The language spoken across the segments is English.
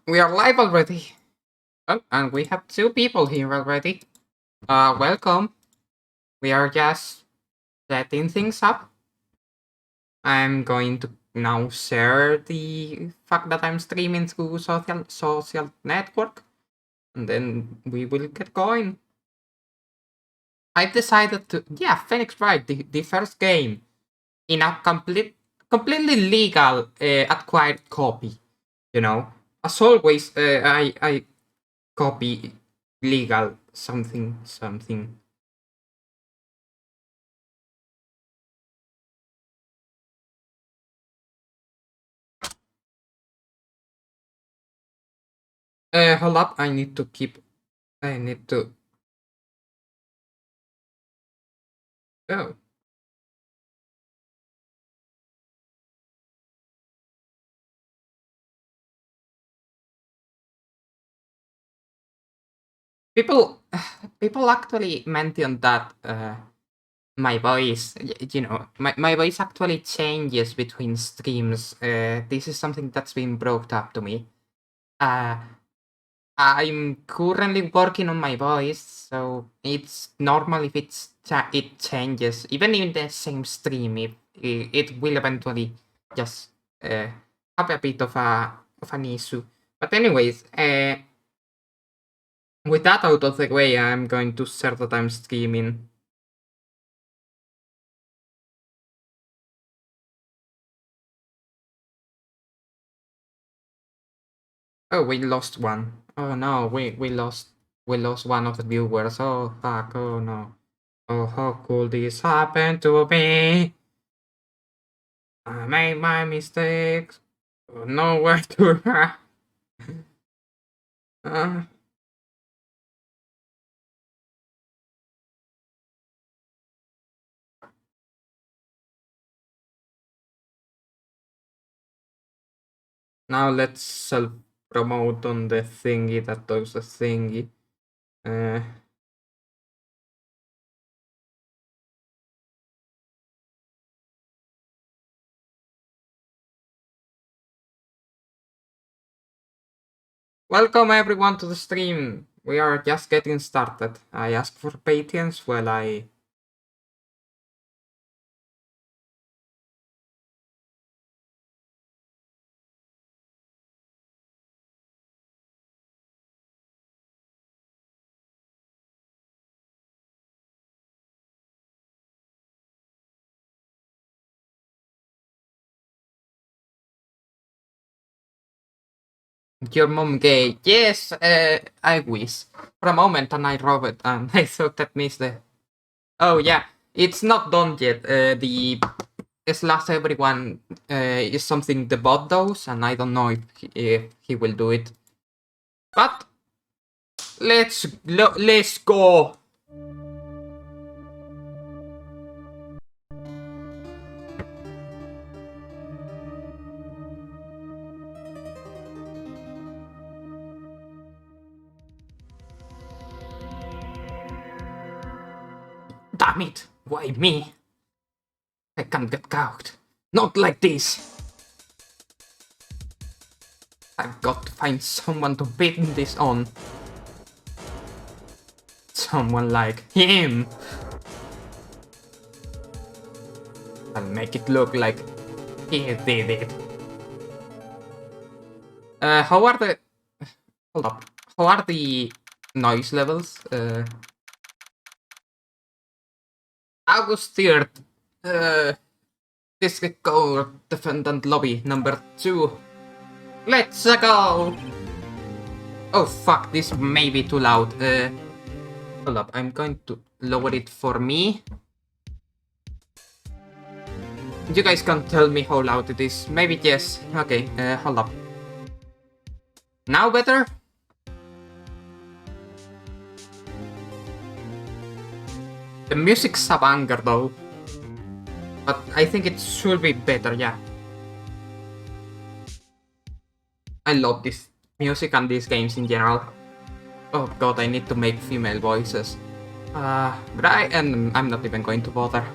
We are live already. Oh, and we have two people here already. Welcome. We are just setting things up. I'm going to now share the fact that I'm streaming through social network, and then we will get going. I decided to, Phoenix Wright, the first game in a completely legal acquired copy. You know, as always, I copy legal something. Hold up, I need to keep. I need to. Oh. People, people actually mentioned that my voice, my voice actually changes between streams. This is something that's been brought up to me. I'm currently working on my voice, so it's normal if it changes, even in the same stream. If it will eventually just have a bit of an issue. But anyways, with that out of the way, I'm going to share that I'm streaming. Oh, we lost one. Oh no, we lost one of the viewers. Oh fuck. Oh no. Oh, how could this happen to me? I made my mistakes. Oh, nowhere to uh, Now let's self-promote on the thingy that does a thingy. Welcome everyone to the stream. We are just getting started. I ask for patience while I... Your mom gay. Yes, I wish. For a moment and I robbed it and I thought that means the... Oh yeah, it's not done yet. The slash everyone is something the bot does, and I don't know if he will do it. But let's go. Damn it! Why me? I can't get caught. Not like this. I've got to find someone to pin this on. Someone like him. I'll make it look like he did it. How are the... Hold up. How are the noise levels? August 3rd. District Court Defendant Lobby number 2. Let's go! Oh fuck, this may be too loud. Hold up, I'm going to lower it for me. You guys can tell me how loud it is. Maybe yes. Okay, hold up. Now better? The music's a banger though. But I think it should be better, yeah. I love this music and these games in general. Oh god, I need to make female voices. And I'm not even going to bother.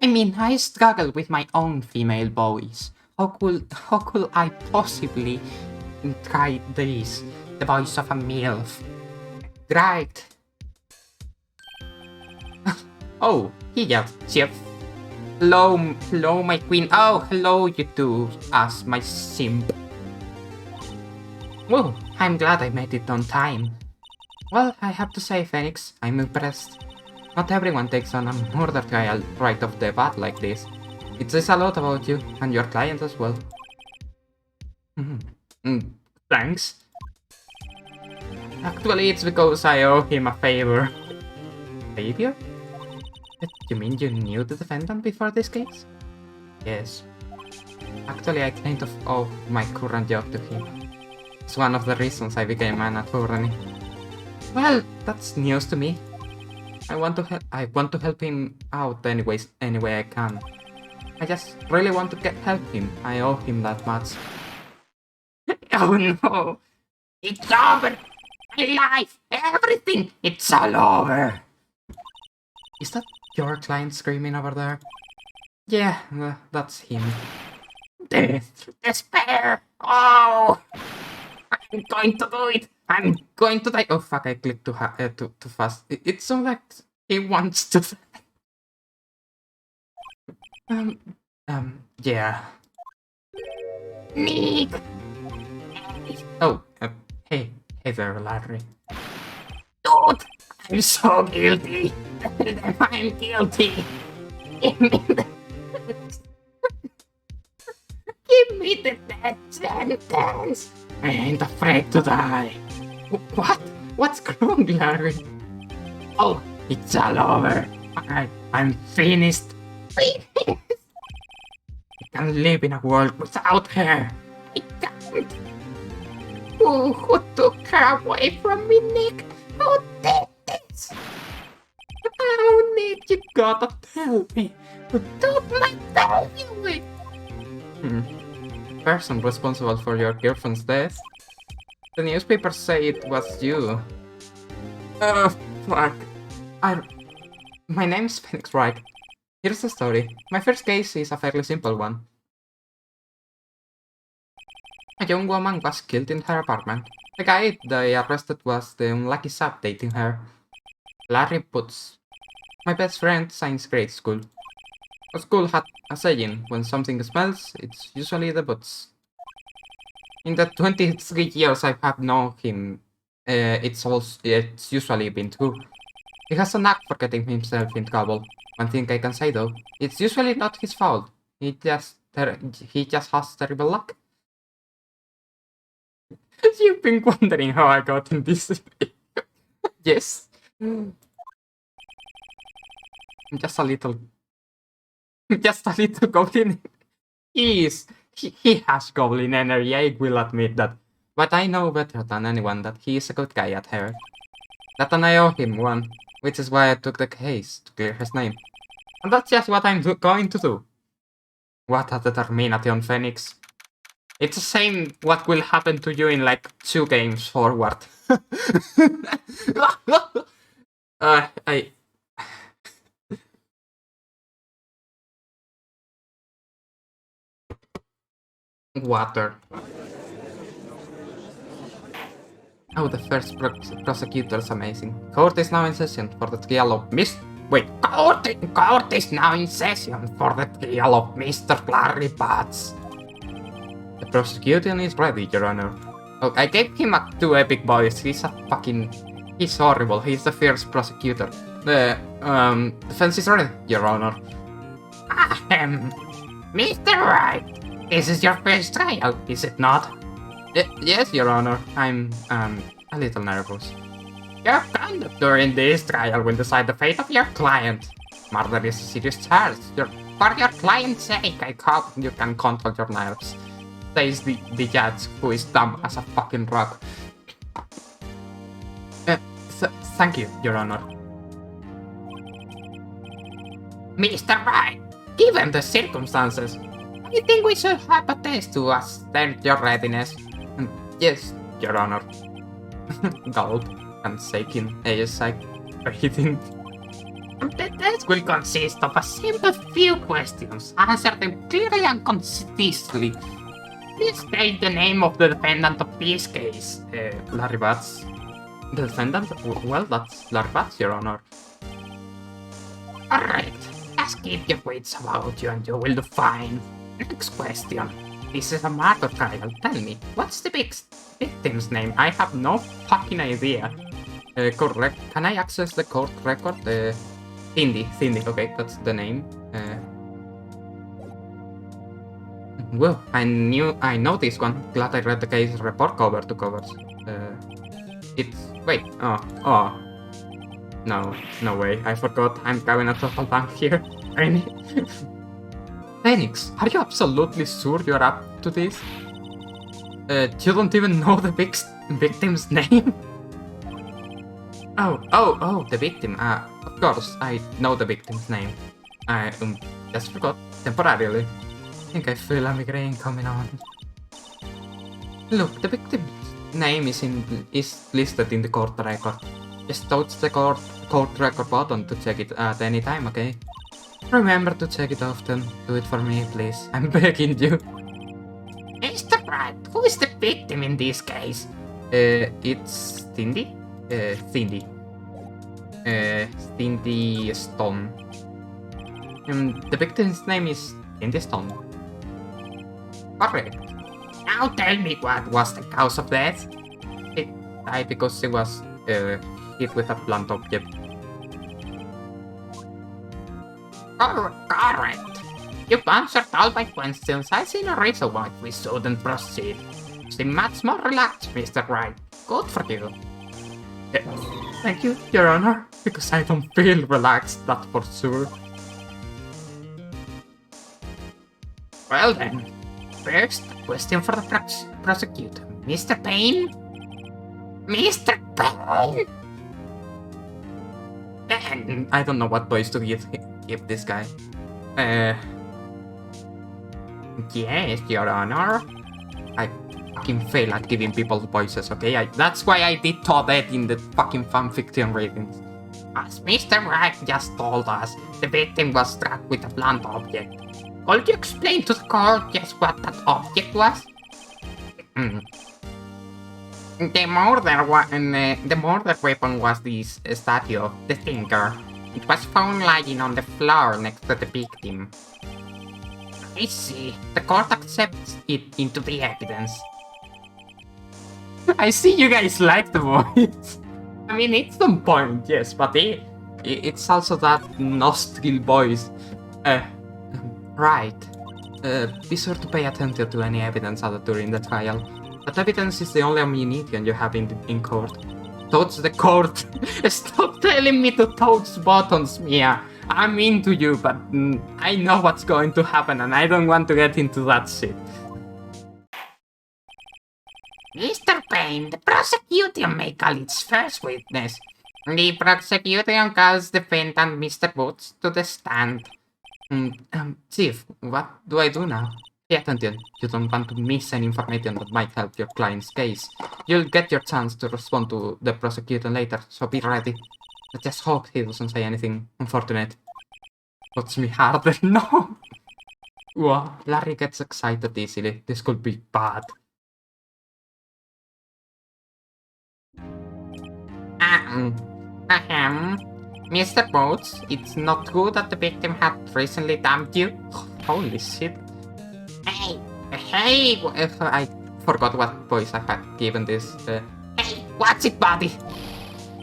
I mean, I struggle with my own female voice. how could I possibly try this? The voice of a MILF. Right. Oh, yeah, chef. Hello, my queen. Oh, hello, you two, as my simp. Whoa, I'm glad I made it on time. Well, I have to say, Phoenix, I'm impressed. Not everyone takes on a murder trial right off the bat like this. It says a lot about you, and your client as well. Thanks. Actually, it's because I owe him a favor. Favor? You mean you knew the defendant before this case? Yes. Actually, I kind of owe my current job to him. It's one of the reasons I became an attorney. Well, that's news to me. I want to help him out any way I can. I just really want to help him. I owe him that much. Oh no! It's over! My life! Everything! It's all over! Is that your client screaming over there? Yeah, that's him. Death! Despair! Oh! I'm going to do it! I'm going to die! Oh fuck, I clicked too fast. It sounds like he wants to... yeah. Nick! Oh, hey there, Larry. Dude! I'm so guilty! I'm guilty! Give me the death sentence! I ain't afraid to die! What? What's wrong, Larry? Oh, it's all over! I'm finished! I can't live in a world without her! I can't! Who took her away from me, Nick? Who did this? Oh, Nick, you gotta tell me. Who took my baby away? Person responsible for your girlfriend's death? The newspapers say it was you. Oh, fuck. My name's Phoenix Wright. Here's the story. My first case is a fairly simple one. A young woman was killed in her apartment. The guy they arrested was the unlucky sap dating her. Larry Butts. My best friend since grade school. A school had a saying, when something smells, it's usually the Butts. In the 23 years I have known him, it's usually been true. He has a knack for getting himself in trouble. One thing I can say though, it's usually not his fault. He just has terrible luck. You've been wondering how I got in this. Yes. Just a little goblin. He has goblin energy, I will admit that. But I know better than anyone that he is a good guy at heart. That and I owe him one, which is why I took the case, to clear his name. And that's just what I'm going to do. What a determination, Phoenix. It's the same what will happen to you in like 2 games forward. Water. Oh, the first prosecutor is amazing. Court is now in session for the trial of Court is now in session for the trial of Mr. Larry Butts. The prosecution is ready, Your Honor. Oh, I gave him 2 epic bodies. He's horrible. He's the first prosecutor. The defense is ready, Your Honor. Mr. Wright, this is your first trial, is it not? Yes, Your Honor. I'm a little nervous. Your conduct during this trial will decide the fate of your client. Murder is a serious charge. For your client's sake, I hope you can control your nerves. Says the judge, who is dumb as a fucking rock. Thank you, Your Honor. Mr. Wright, given the circumstances, I think we should have a test to assess your readiness. Yes, Your Honor. Gulp and shaking ASI breathing. The test will consist of a simple few questions. Answer them clearly and concisely. Please state the name of the defendant of this case. Larry Batts. The defendant? Well, that's Larry Batts, Your Honor. Alright, just keep your wits about you and you will do fine. Next question. This is a murder trial. Tell me, what's the victim's name? I have no fucking idea. Correct. Can I access the court record? Cindy, okay, that's the name. Well, I know this one. Glad I read the case report cover to covers. Wait, no way, I forgot, I'm having a total blank here. Phoenix, are you absolutely sure you're up to this? You don't even know the victim's name? Oh, the victim. Of course, I know the victim's name. I just forgot temporarily. I think I feel a migraine coming on. Look, the victim's name is listed in the court record. Just touch the court record button to check it at any time, okay? Remember to check it often. Do it for me, please. I'm begging you. Mr. Wright, who is the victim in this case? It's Cindy? Cindy. Cindy Stone. The victim's name is Cindy Stone. Correct. Now tell me what was the cause of death? It died because she was hit with a blunt object. Correct. You've answered all my questions. I see no reason why we shouldn't proceed. You seem much more relaxed, Mr. Wright. Good for you. Thank you, Your Honor, because I don't feel relaxed, that's for sure. Well then, first question for the prosecutor. Mr. Payne? Mr. Payne? And I don't know what voice to give this guy. Yes, Your Honor. I fucking fail at giving people voices, okay? That's why I did Toadette in the fucking fanfiction ratings. As Mr. Wright just told us, the victim was struck with a blunt object. Could you explain to the court just what that object was? The murder weapon was this statue of the Thinker. It was found lying on the floor next to the victim. I see. The court accepts it into the evidence. I see you guys like the voice. I mean, it's on point, yes, but it's also that nostril voice. Right. Be sure to pay attention to any evidence added during the trial. That evidence is the only ammunition you have in court. Touch the court! Stop telling me to touch buttons, Mia! I'm into you, but I know what's going to happen and I don't want to get into that shit. Mr. Payne, the prosecution may call its first witness. The prosecution calls defendant Mr. Boots to the stand. Chief, what do I do now? Pay attention. You don't want to miss any information that might help your client's case. You'll get your chance to respond to the prosecutor later, so be ready. I just hope he doesn't say anything unfortunate. Puts me harder. No! Wow, Larry gets excited easily. This could be bad. Mr. Boots, it's not true that the victim had recently damned you. Holy shit. Hey! I forgot what voice I had given this. Hey, what's it, buddy?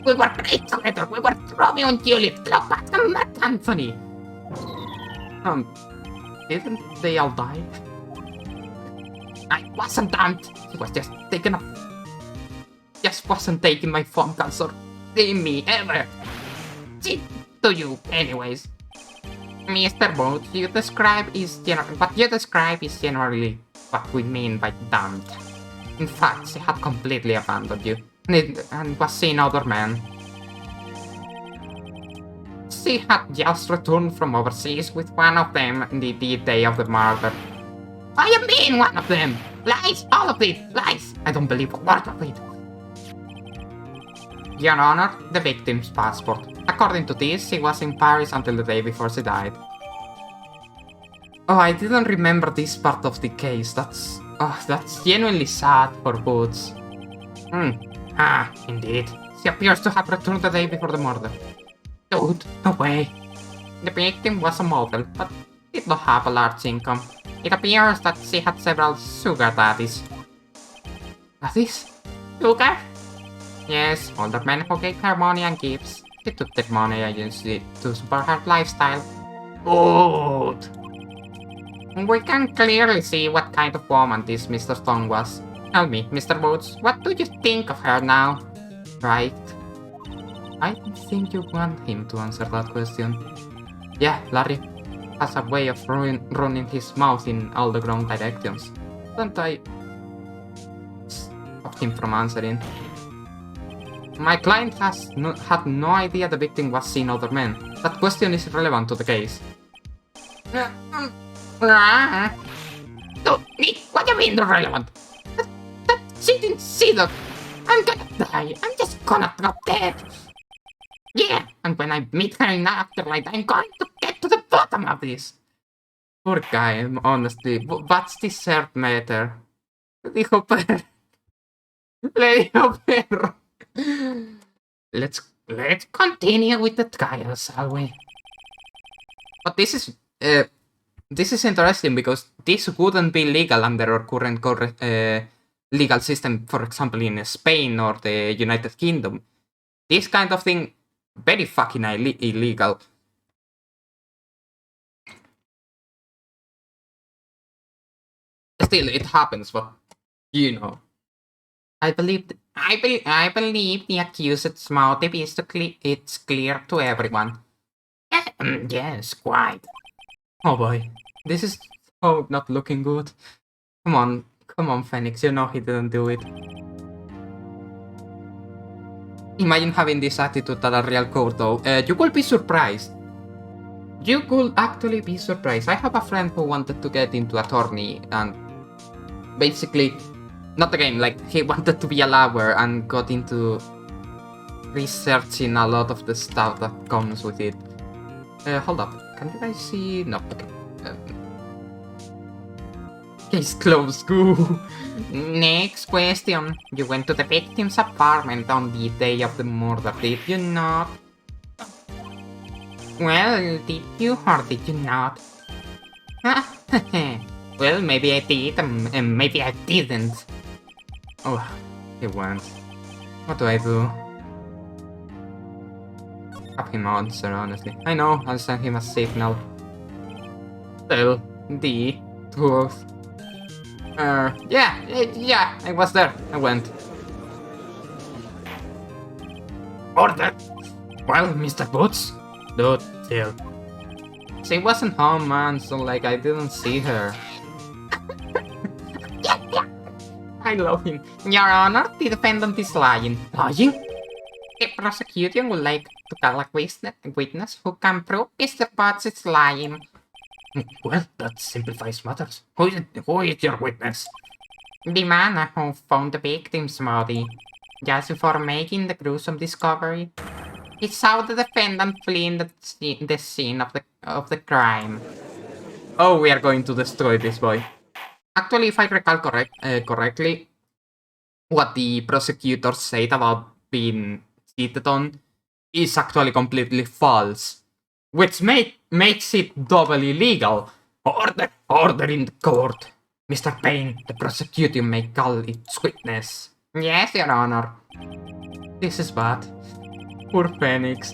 We were great together. We were Romeo and Juliet, Cleopatra and Mark Anthony. Didn't they all die? I wasn't damned. He was just taken off. Just wasn't taking my phone calls or seeing me ever. See to you, anyways. Mr. Boots, what you describe is generally what we mean by damned. In fact, she had completely abandoned you and was seeing other men. She had just returned from overseas with one of them the day of the murder. What do you mean, one of them? Lies! All of it! Lies! I don't believe a word of it. Your Honor, the victim's passport. According to this, she was in Paris until the day before she died. Oh, I didn't remember this part of the case. That's genuinely sad for Boots. Indeed. She appears to have returned the day before the murder. Dude, no way. The victim was a model, but did not have a large income. It appears that she had several sugar daddies. Daddies? Sugar? Yes, older men who gave her money and gifts. She took that money and used it to support her lifestyle. Good. We can clearly see what kind of woman this Mr. Stone was. Tell me, Mr. Boots, what do you think of her now? Right. I think you want him to answer that question. Yeah, Larry has a way of running his mouth in all the wrong directions. Don't I stop him from answering? My client had no idea the victim was seeing other men. That question is irrelevant to the case. Nick, what do you mean irrelevant? She didn't see that. I'm gonna die. I'm just gonna drop dead. Yeah, and when I meet her in the afterlife, I'm going to get to the bottom of this. Poor guy, honestly. What's the third matter? Le dijo perro. Le dijo perro. Let's continue with the trial, shall we? But this is interesting because this wouldn't be legal under our current legal system, for example, in Spain or the United Kingdom. This kind of thing, very fucking illegal. Still, it happens, but you know. I believe the accused's motive is it's clear to everyone. Yes, quite. Oh boy, this is not looking good. Come on, Phoenix, you know he didn't do it. Imagine having this attitude at a real court, though. You will be surprised. You could actually be surprised. I have a friend who wanted to get into attorney and basically, not again, like he wanted to be a lawyer and got into researching a lot of the stuff that comes with it. Hold up, can you guys see? No, okay. Case closed. Next question. You went to the victim's apartment on the day of the murder, did you not? Well, did you or did you not? Well, maybe I did, and maybe I didn't. Oh, he went. What do I do? Have him answer, honestly. I know, I'll send him a signal. Still, the truth. Yeah, I was there. I went. Order! Well, Mr. Boots? Dude, chill. She wasn't home, man, so like I didn't see her. Yeah. I love him. Your Honor, the defendant is lying. Lying? The prosecution would like to call a witness who can prove Mr. Boots is lying. Well, that simplifies matters. Who is your witness? The man who found the victim's body. Just before making the gruesome discovery, he saw the defendant fleeing the scene of the crime. Oh, we are going to destroy this boy. Actually, if I recall correctly, what the prosecutor said about being cheated on is actually completely false. Which makes it doubly illegal. Order in the court. Mr. Payne, the prosecution may call its witness. Yes, Your Honor. This is bad. Poor Phoenix.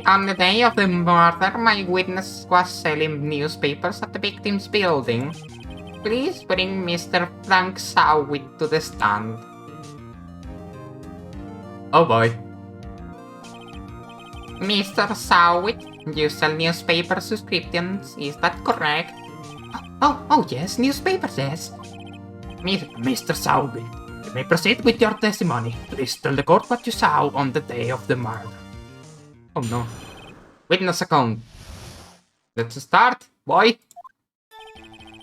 On the day of the murder, my witness was selling newspapers at the victim's building. Please bring Mr. Frank Sawit to the stand. Oh boy. Mr. Sawit, you sell newspaper subscriptions, is that correct? Oh yes, newspapers, yes. Mr. Sawit, you may proceed with your testimony. Please tell the court what you saw on the day of the murder. Oh no. Witness account. Let's start, boy.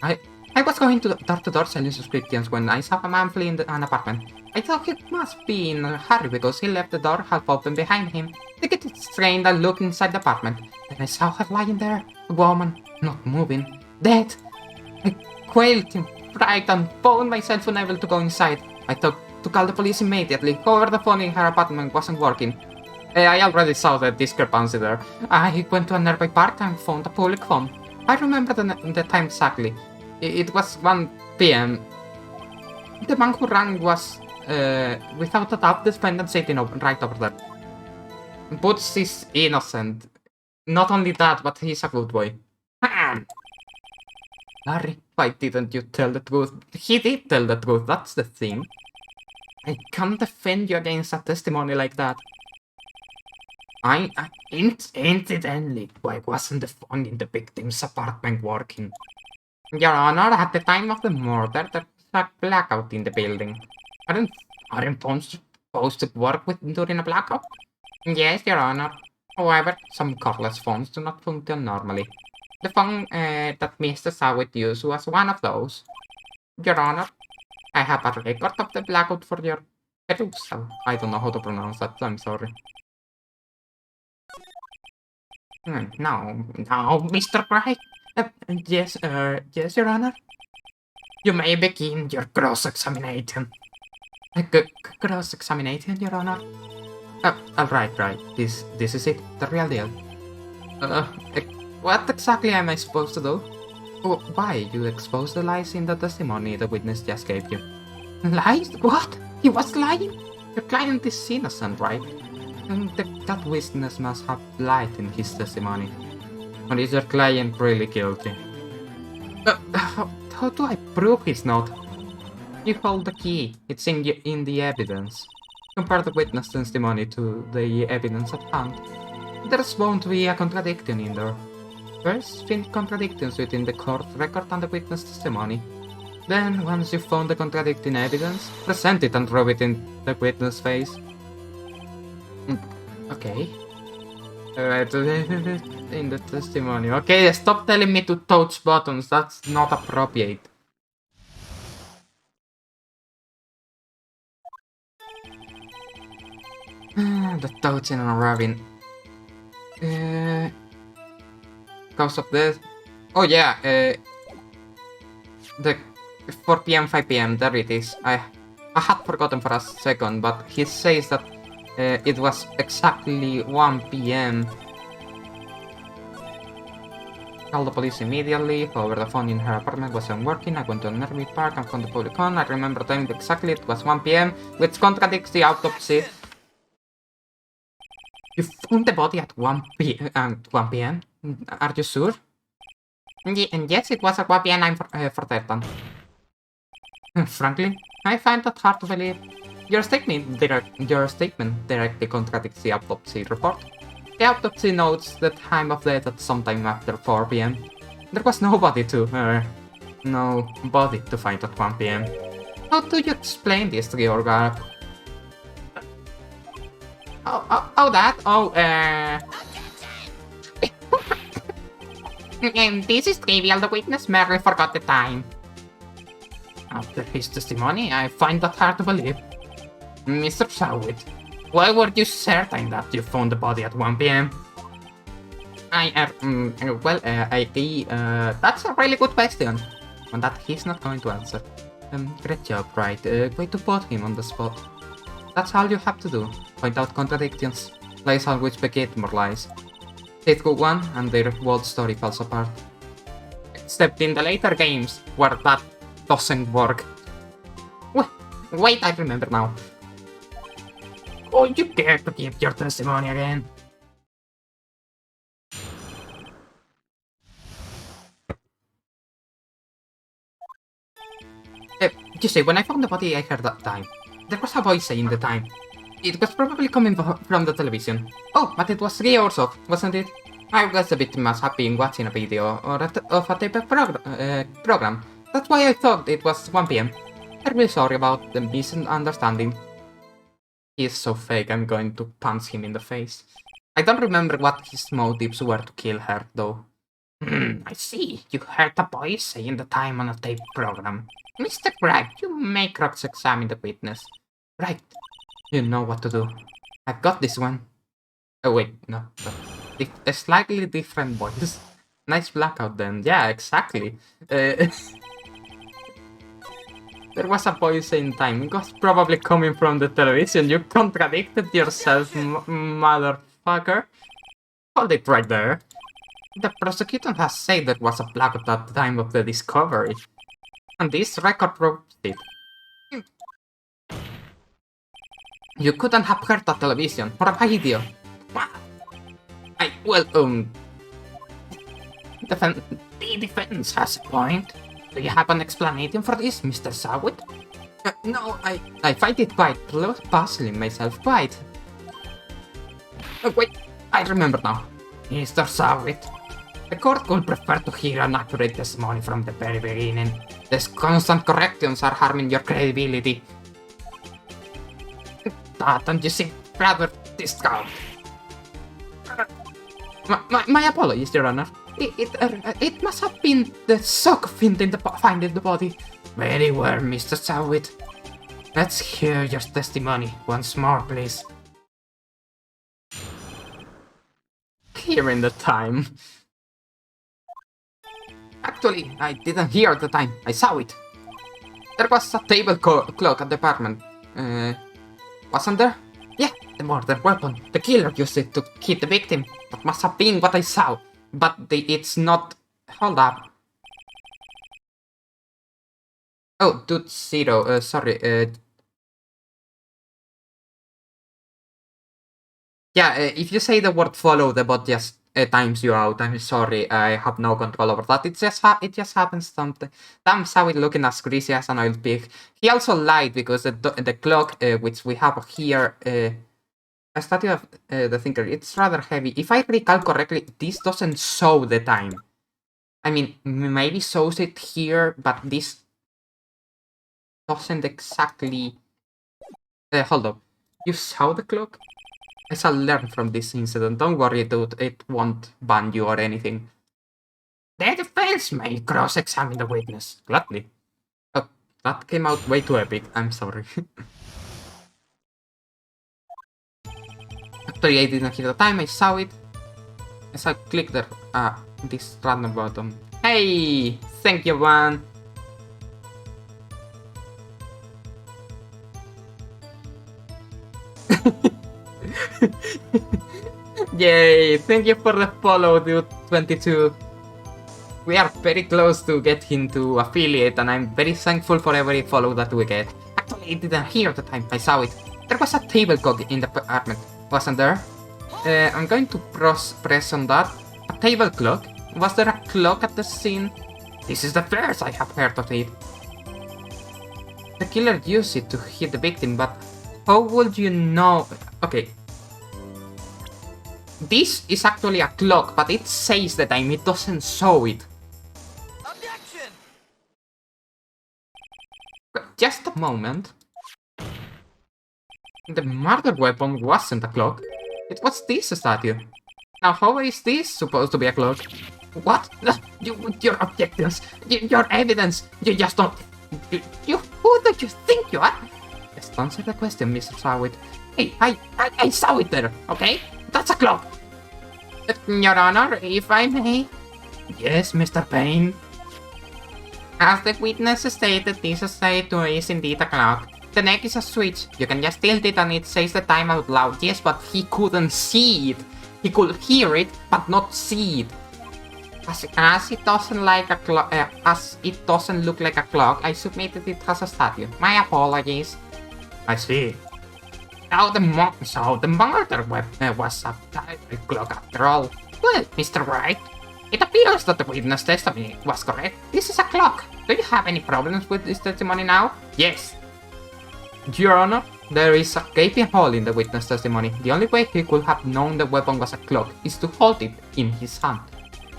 I was going to door-to-door selling subscriptions when I saw a man fleeing an apartment. I thought he must be in a hurry because he left the door half open behind him. The kid strained a look inside the apartment. Then I saw her lying there, a woman, not moving, dead. I quailed in fright and found myself unable to go inside. I thought to call the police immediately. However, the phone in her apartment wasn't working. I already saw the discrepancy there. I went to a nearby park and found a public phone. I remember the time exactly. It was 1 p.m. The man who rang was, without a doubt, the defendant sitting right over there. Boots is innocent. Not only that, but he's a good boy. Larry, why didn't you tell the truth? He did tell the truth, that's the thing. I can't defend you against a testimony like that. Incidentally, why wasn't the phone in the victim's apartment working? Your Honor, at the time of the murder, there was a blackout in the building. Aren't phones supposed to work during a blackout? Yes, Your Honor. However, some cordless phones do not function normally. The phone that Mr. Sawit used was one of those. Your Honor, I have a record of the blackout for your perusal. I don't know how to pronounce that, I'm sorry. No, Mr. Wright. Yes, Your Honor. You may begin your cross-examination. Cross-examination, Your Honor? Right. This is it, the real deal. What exactly am I supposed to do? Why you expose the lies in the testimony the witness just gave you? Lies? What? He was lying? Your client is innocent, right? That witness must have lied in his testimony. Or is your client really guilty? How do I prove he's not? You hold the key. It's in the evidence. Compare the witness testimony to the evidence at hand. There's bound to be a contradiction in there. First, find contradictions within the court record and the witness testimony. Then, once you've found the contradicting evidence, present it and throw it in the witness' face. Okay. In the testimony. Okay, stop telling me to touch buttons. That's not appropriate. The touching and rubbing. Cause of this. Oh yeah. The 4 p.m. 5 p.m. There it is. I had forgotten for a second, but he says that it was exactly 1 p.m. Called the police immediately. However, the phone in her apartment wasn't working. I went to a nearby park and found the public phone. I remember the time exactly. It was 1 p.m., which contradicts the autopsy. You found the body at 1 p.m.? Are you sure? Yes, it was at 1 p.m. I'm for certain. Frankly, I find that hard to believe. Your statement directly contradicts the autopsy report. The autopsy notes the time of death at sometime after 4 p.m. There was nobody to find at 1 p.m. How do you explain this to your guard? This is trivial. The witness merely forgot the time. After his testimony, I find that hard to believe. Mr. Sawit, why were you certain that you found the body at 1 p.m.? That's a really good question. One that he's not going to answer. Great job, Wright. Way to put him on the spot. That's all you have to do. Point out contradictions. Lies always beget more lies. Take one, and their whole story falls apart. Except in the later games, where that doesn't work. Wait, I remember now. Oh, you dare to give your testimony again? You see, when I found the body, I heard that time. There was a voice saying the time. It was probably coming from the television. Oh, but it was 3 hours off, wasn't it? I was a bit must have been watching a video or of a tape program. That's why I thought it was 1 p.m. I'm really sorry about the misunderstanding. He is so fake, I'm going to punch him in the face. I don't remember what his motives were to kill her, though. I see. You heard a voice saying the time on a tape program. Mr. Wright, you may cross-examine the witness. Right. You know what to do. I've got this one. Oh wait, no. A slightly different voice. Nice blackout then. Yeah, exactly. There was a voice in time. It was probably coming from the television. You contradicted yourself, motherfucker. Hold it right there. The prosecutor has said there was a blackout at the time of the discovery. And this record proves it. You couldn't have heard the television or a video. The defense has a point. Do you have an explanation for this, Mr. Sawit? No, I find it quite puzzling myself, quite. Wait, I remember now. Mr. Sawit, the court would prefer to hear an accurate testimony from the very beginning. These constant corrections are harming your credibility. That and you seem rather discount. My apologies, Your Honor. It must have been the shock of finding the body. Very well, Mr. Sawit. Let's hear your testimony once more, please. Hearing the time. Actually, I didn't hear the time. I saw it. There was a table clock at the apartment. Wasn't there? Yeah, the murder weapon. The killer used it to hit the victim. That must have been what I saw. But it's not... Hold up. Oh, dude, zero. Sorry. Yeah, if you say the word follow, the bot just times you out. I'm sorry, I have no control over that. It just happens something. Damn, Sawit looking as greasy as an oiled pig. He also lied because the clock, which we have here, a statue of the thinker, it's rather heavy. If I recall correctly, this doesn't show the time. I mean, maybe shows it here, but this doesn't exactly... hold up. You saw the clock? I shall learn from this incident. Don't worry, dude. It won't ban you or anything. The defense may cross-examine the witness. Gladly. Oh, that came out way too epic. I'm sorry. Actually, I didn't hear the time. I saw it. As I clicked this random button. Hey! Thank you, man. Yay! Thank you for the follow, dude. 22. We are very close to getting to affiliate, and I'm very thankful for every follow that we get. Actually, I didn't hear the time. I saw it. There was a table clock in the apartment, wasn't there? I'm going to press on that. A table clock? Was there a clock at the scene? This is the first I have heard of it. The killer used it to hit the victim, but how would you know? Okay. This is actually a clock, but it says the time, it doesn't show it. Objection! Just a moment. The murder weapon wasn't a clock. It was this statue. Now, how is this supposed to be a clock? What? Your objectives, your evidence, you just don't... who do you think you are? Just answer the question, Mr. Sawit. Hey, I saw it there, okay? That's a clock. Your Honor, if I may. Yes, Mr. Payne. As the witness stated, this statue is indeed a clock. The neck is a switch. You can just tilt it and it says the time out loud. Yes, but he couldn't see it. He could hear it, but not see it. As it doesn't like a clock, as it doesn't look like a clock, I submitted it as a statue. My apologies. I see. Now the murder weapon was a clock after all. Well, Mr. Wright, it appears that the witness testimony was correct. This is a clock. Do you have any problems with this testimony now? Yes. Your Honor, there is a gaping hole in the witness testimony. The only way he could have known the weapon was a clock is to hold it in his hand.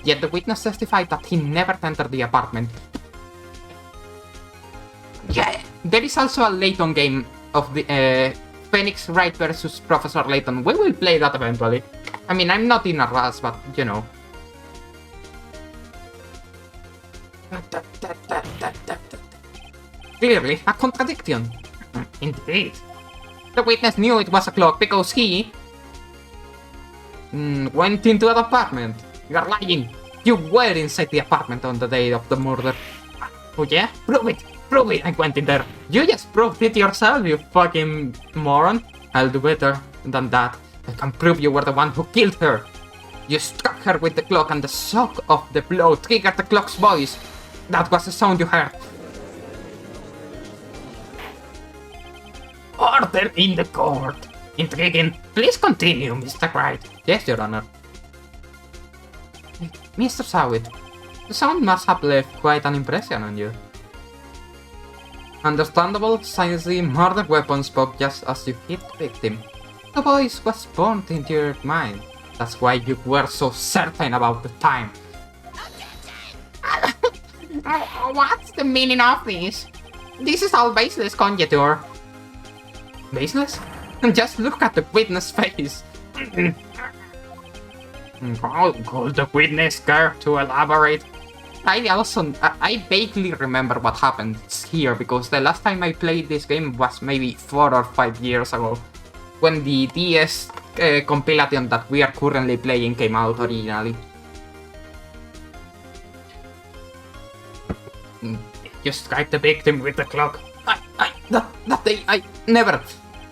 Yet the witness testified that he never entered the apartment. Yeah, there is also a Layton game of the Phoenix Wright versus Professor Layton. We will play that eventually. I mean, I'm not in a rush, but you know. Clearly, a contradiction. Indeed. The witness knew it was a clock because he went into an apartment. You're lying. You were inside the apartment on the day of the murder. Oh yeah? Prove it! Prove it! I went in there. You just proved it yourself, you fucking moron. I'll do better than that. I can prove you were the one who killed her. You struck her with the clock and the shock of the blow triggered the clock's voice. That was the sound you heard. Order in the court. Intriguing. Please continue, Mr. Wright. Yes, Your Honor. Mr. Sawit, the sound must have left quite an impression on you. Understandable, since the murder weapon spoke just as you hit the victim. The voice was born into your mind. That's why you were so certain about the time. What's the meaning of this? This is all baseless conjecture. Baseless? Just look at the witness' face. Could the witness care to elaborate? I vaguely remember what happened here because the last time I played this game was maybe 4 or 5 years ago, when the DS compilation that we are currently playing came out originally. You strike the victim with the clock. That day, I never.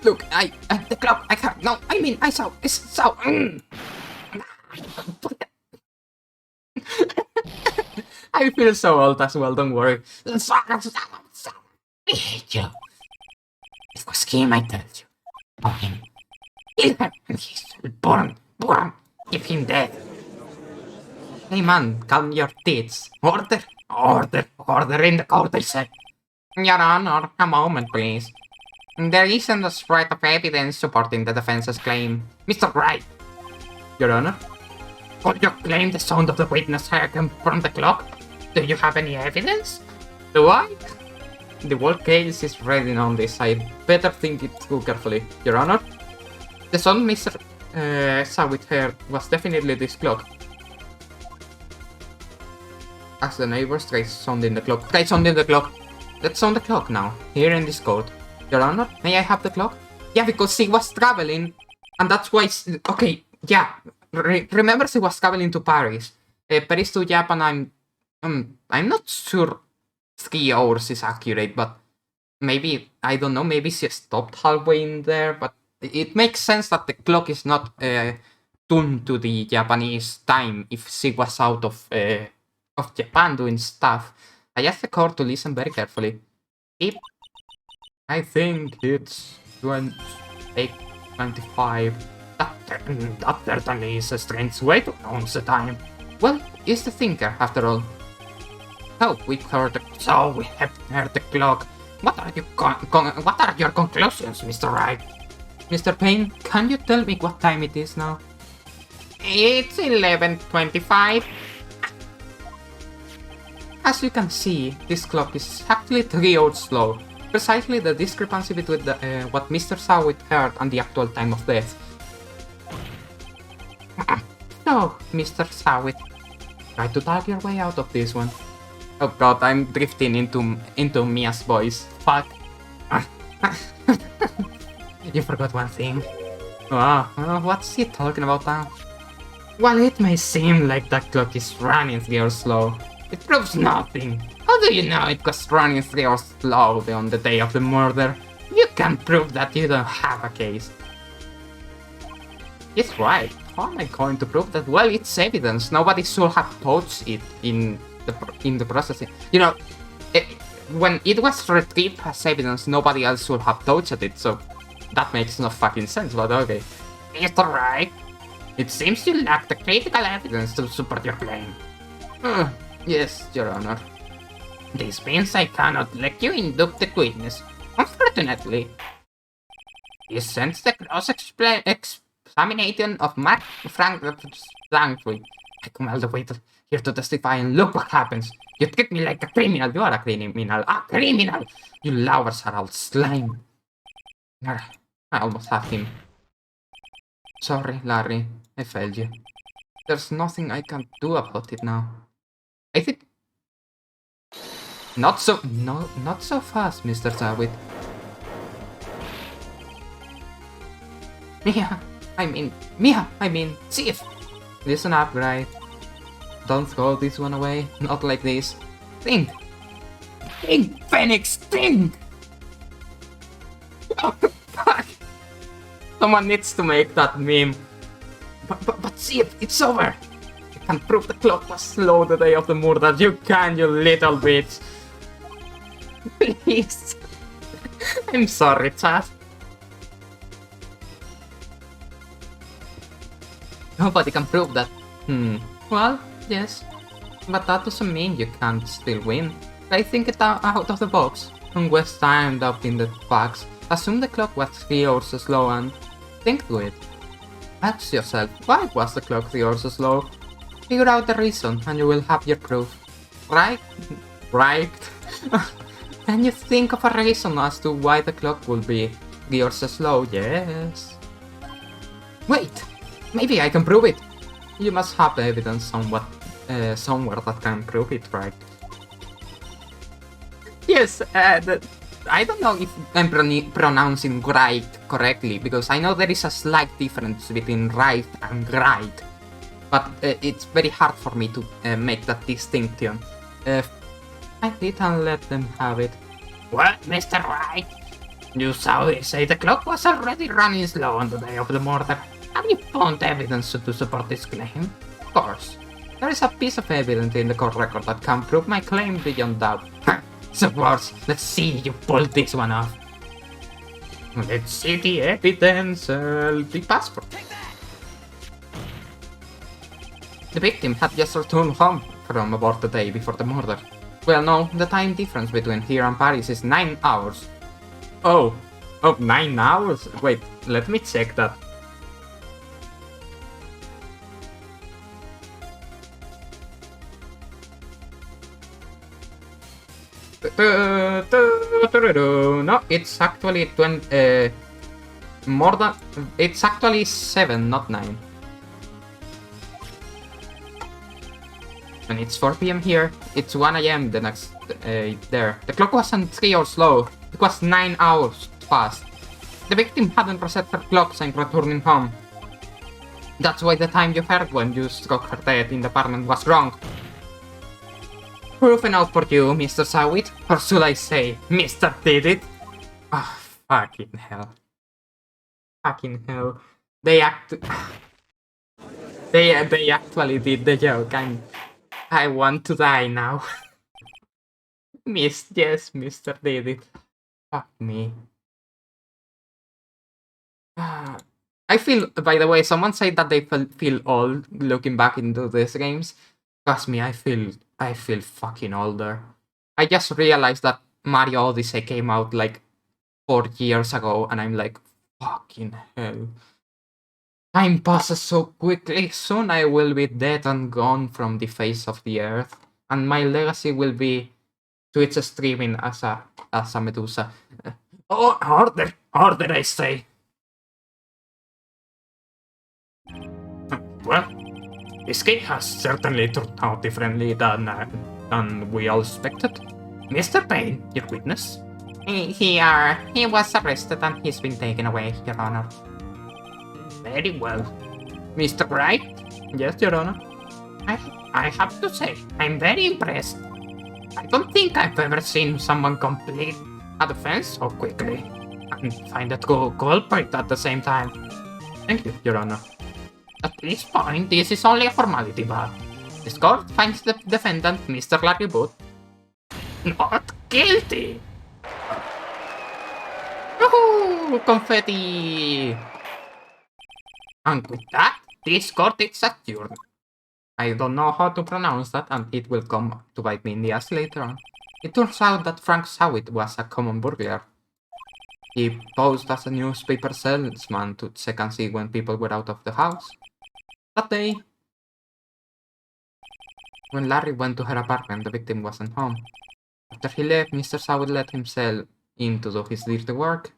Look, the clock, I heard. No, I mean, I saw. I feel so old as well, don't worry. I hate you. It was him, I tell you. Oh, him. Kill him, and he's born. Give him death. Hey man, calm your tits. Order in the court, I said. Your Honor, a moment, please. There isn't a shred of evidence supporting the defense's claim. Mr. Wright. Your Honor? Could you claim the sound of the witness came from the clock? Do you have any evidence? Do I? The whole case is reading on this. I better think it through carefully. Your Honor? The sound Mr. Sawit heard was definitely this clock. As the neighbors tried sounding the clock. Try sounding the clock. Let's sound the clock now, here in this court. Your Honor, may I have the clock? Yeah, because she was traveling, and that's why... Okay, yeah. Remember she was traveling to Paris. Paris to Japan, I'm not sure 3 hours is accurate, but maybe, I don't know, maybe she stopped halfway in there, but it makes sense that the clock is not tuned to the Japanese time if she was out of Japan doing stuff. I asked the court to listen very carefully. I think it's 8:25. That certainly is a strange way to announce the time. Well, he's the thinker, after all. Oh, we have heard the clock. What are your conclusions, Mr. Wright? Mr. Payne, can you tell me what time it is now? It's 11:25. As you can see, this clock is actually 3 hours slow. Precisely the discrepancy between what Mr. Sawit heard and the actual time of death. So, Mr. Sawit, try to talk your way out of this one. Oh god, I'm drifting into Mia's voice. Fuck. You forgot one thing. What's he talking about now? While it may seem like that clock is running 3 hours slow, it proves nothing. How do you know it was running 3 hours slow on the day of the murder? You can't prove that you don't have a case. It's right. How am I going to prove that? Well, it's evidence. Nobody should have touched it in the processing. You know, when it was retrieved as evidence, nobody else should have touched it, so that makes no fucking sense, but okay. Mr. Wright, it seems you lack the critical evidence to support your claim. Yes, Your Honor. This means I cannot let you induct the witness. Unfortunately, you sent the cross-examination of Mark Frankly. I come all the way here to testify, and look what happens. You treat me like a criminal. You are a criminal. A criminal! You lovers are all slime. I almost have him. Sorry, Larry. I failed you. There's nothing I can do about it now. I think... Not so fast, Mr. Sawit. Mia, Mia, Chief. Listen up, Wright. Don't throw this one away. Not like this. Think! Think, Phoenix, think! Oh, fuck! Someone needs to make that meme. But see it, it's over! You can prove the clock was slow the day of the murder. You can, you little bitch! Please! I'm sorry, chat. Nobody can prove that. Well, yes. But that doesn't mean you can't still win. I think it out of the box. Don't waste time doubting the facts. Assume the clock was 3 hours slow and think to it. Ask yourself, why was the clock 3 hours slow? Figure out the reason and you will have your proof. Right? Right? Can you think of a reason as to why the clock will be 3 hours slow? Yes. Wait! Maybe I can prove it! You must have the evidence somewhere that can prove it, right? Yes, I don't know if I'm pronouncing Wright correctly, because I know there is a slight difference between right and right, but it's very hard for me to make that distinction. I didn't let them have it. What, Mr. Wright? You saw they say the clock was already running slow on the day of the murder. Have you found evidence to support this claim? Of course. There is a piece of evidence in the court record that can prove my claim beyond doubt. Of course, let's see you pull this one off. Let's see the evidence, the passport. The victim had just returned home from abroad the day before the murder. Well, no, the time difference between here and Paris is 9 hours. Oh, 9 hours? Wait, let me check that. No, it's actually 20, more than, it's actually 7, not 9. And it's 4 PM here, it's 1 AM the next, there. The clock wasn't 3 hours slow, it was 9 hours fast. The victim hadn't reset her clock since returning home. That's why the time you heard when you struck her dead in the apartment was wrong. Proof enough for you, Mr. Sawit, or should I say, Mr. Did It? Ah, fucking hell. Fucking hell. They actually did the joke, and I want to die now. Yes, Mr. Did It. Fuck me. I feel, by the way, someone said that they feel old looking back into these games. Trust me, I feel fucking older. I just realized that Mario Odyssey came out like 4 years ago, and I'm like, fucking hell. Time passes so quickly. Soon I will be dead and gone from the face of the earth, and my legacy will be Twitch streaming as a Medusa. Oh, order, I say. Well, this game has certainly turned out differently than we all expected. Mr. Payne, your witness? He was arrested and he's been taken away, Your Honor. Very well. Mr. Wright? Yes, Your Honor. I have to say, I'm very impressed. I don't think I've ever seen someone complete a defense so quickly and find a culprit at the same time. Thank you, Your Honor. At this point, this is only a formality, but this court finds the defendant, Mr. Larry Booth, not guilty. Woohoo! Confetti! And with that, this court is adjourned. I don't know how to pronounce that, and it will come to bite me in the ass later on. It turns out that Frank Sawit was a common burglar. He posed as a newspaper salesman to check and see when people were out of the house. That day, when Larry went to her apartment, the victim wasn't home. After he left, Mr. Sawit let himself in to do his dirty work.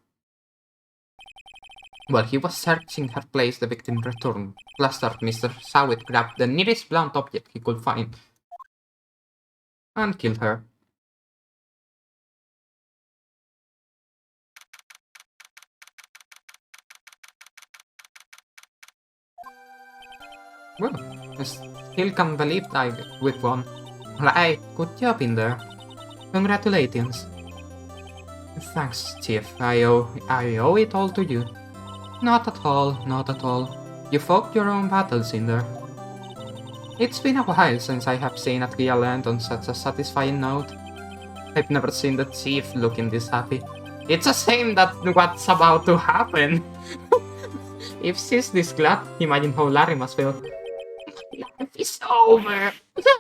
While he was searching her place, the victim returned. Flustered, Mr. Sawit grabbed the nearest blunt object he could find and killed her. Well, I still can't believe we won. Right, good job in there. Congratulations. Thanks, Chief. I owe it all to you. Not at all, not at all. You fought your own battles in there. It's been a while since I have seen a real end on such a satisfying note. I've never seen the Chief looking this happy. It's a shame that what's about to happen. If she's this glad, imagine how Larry must feel. Life is over.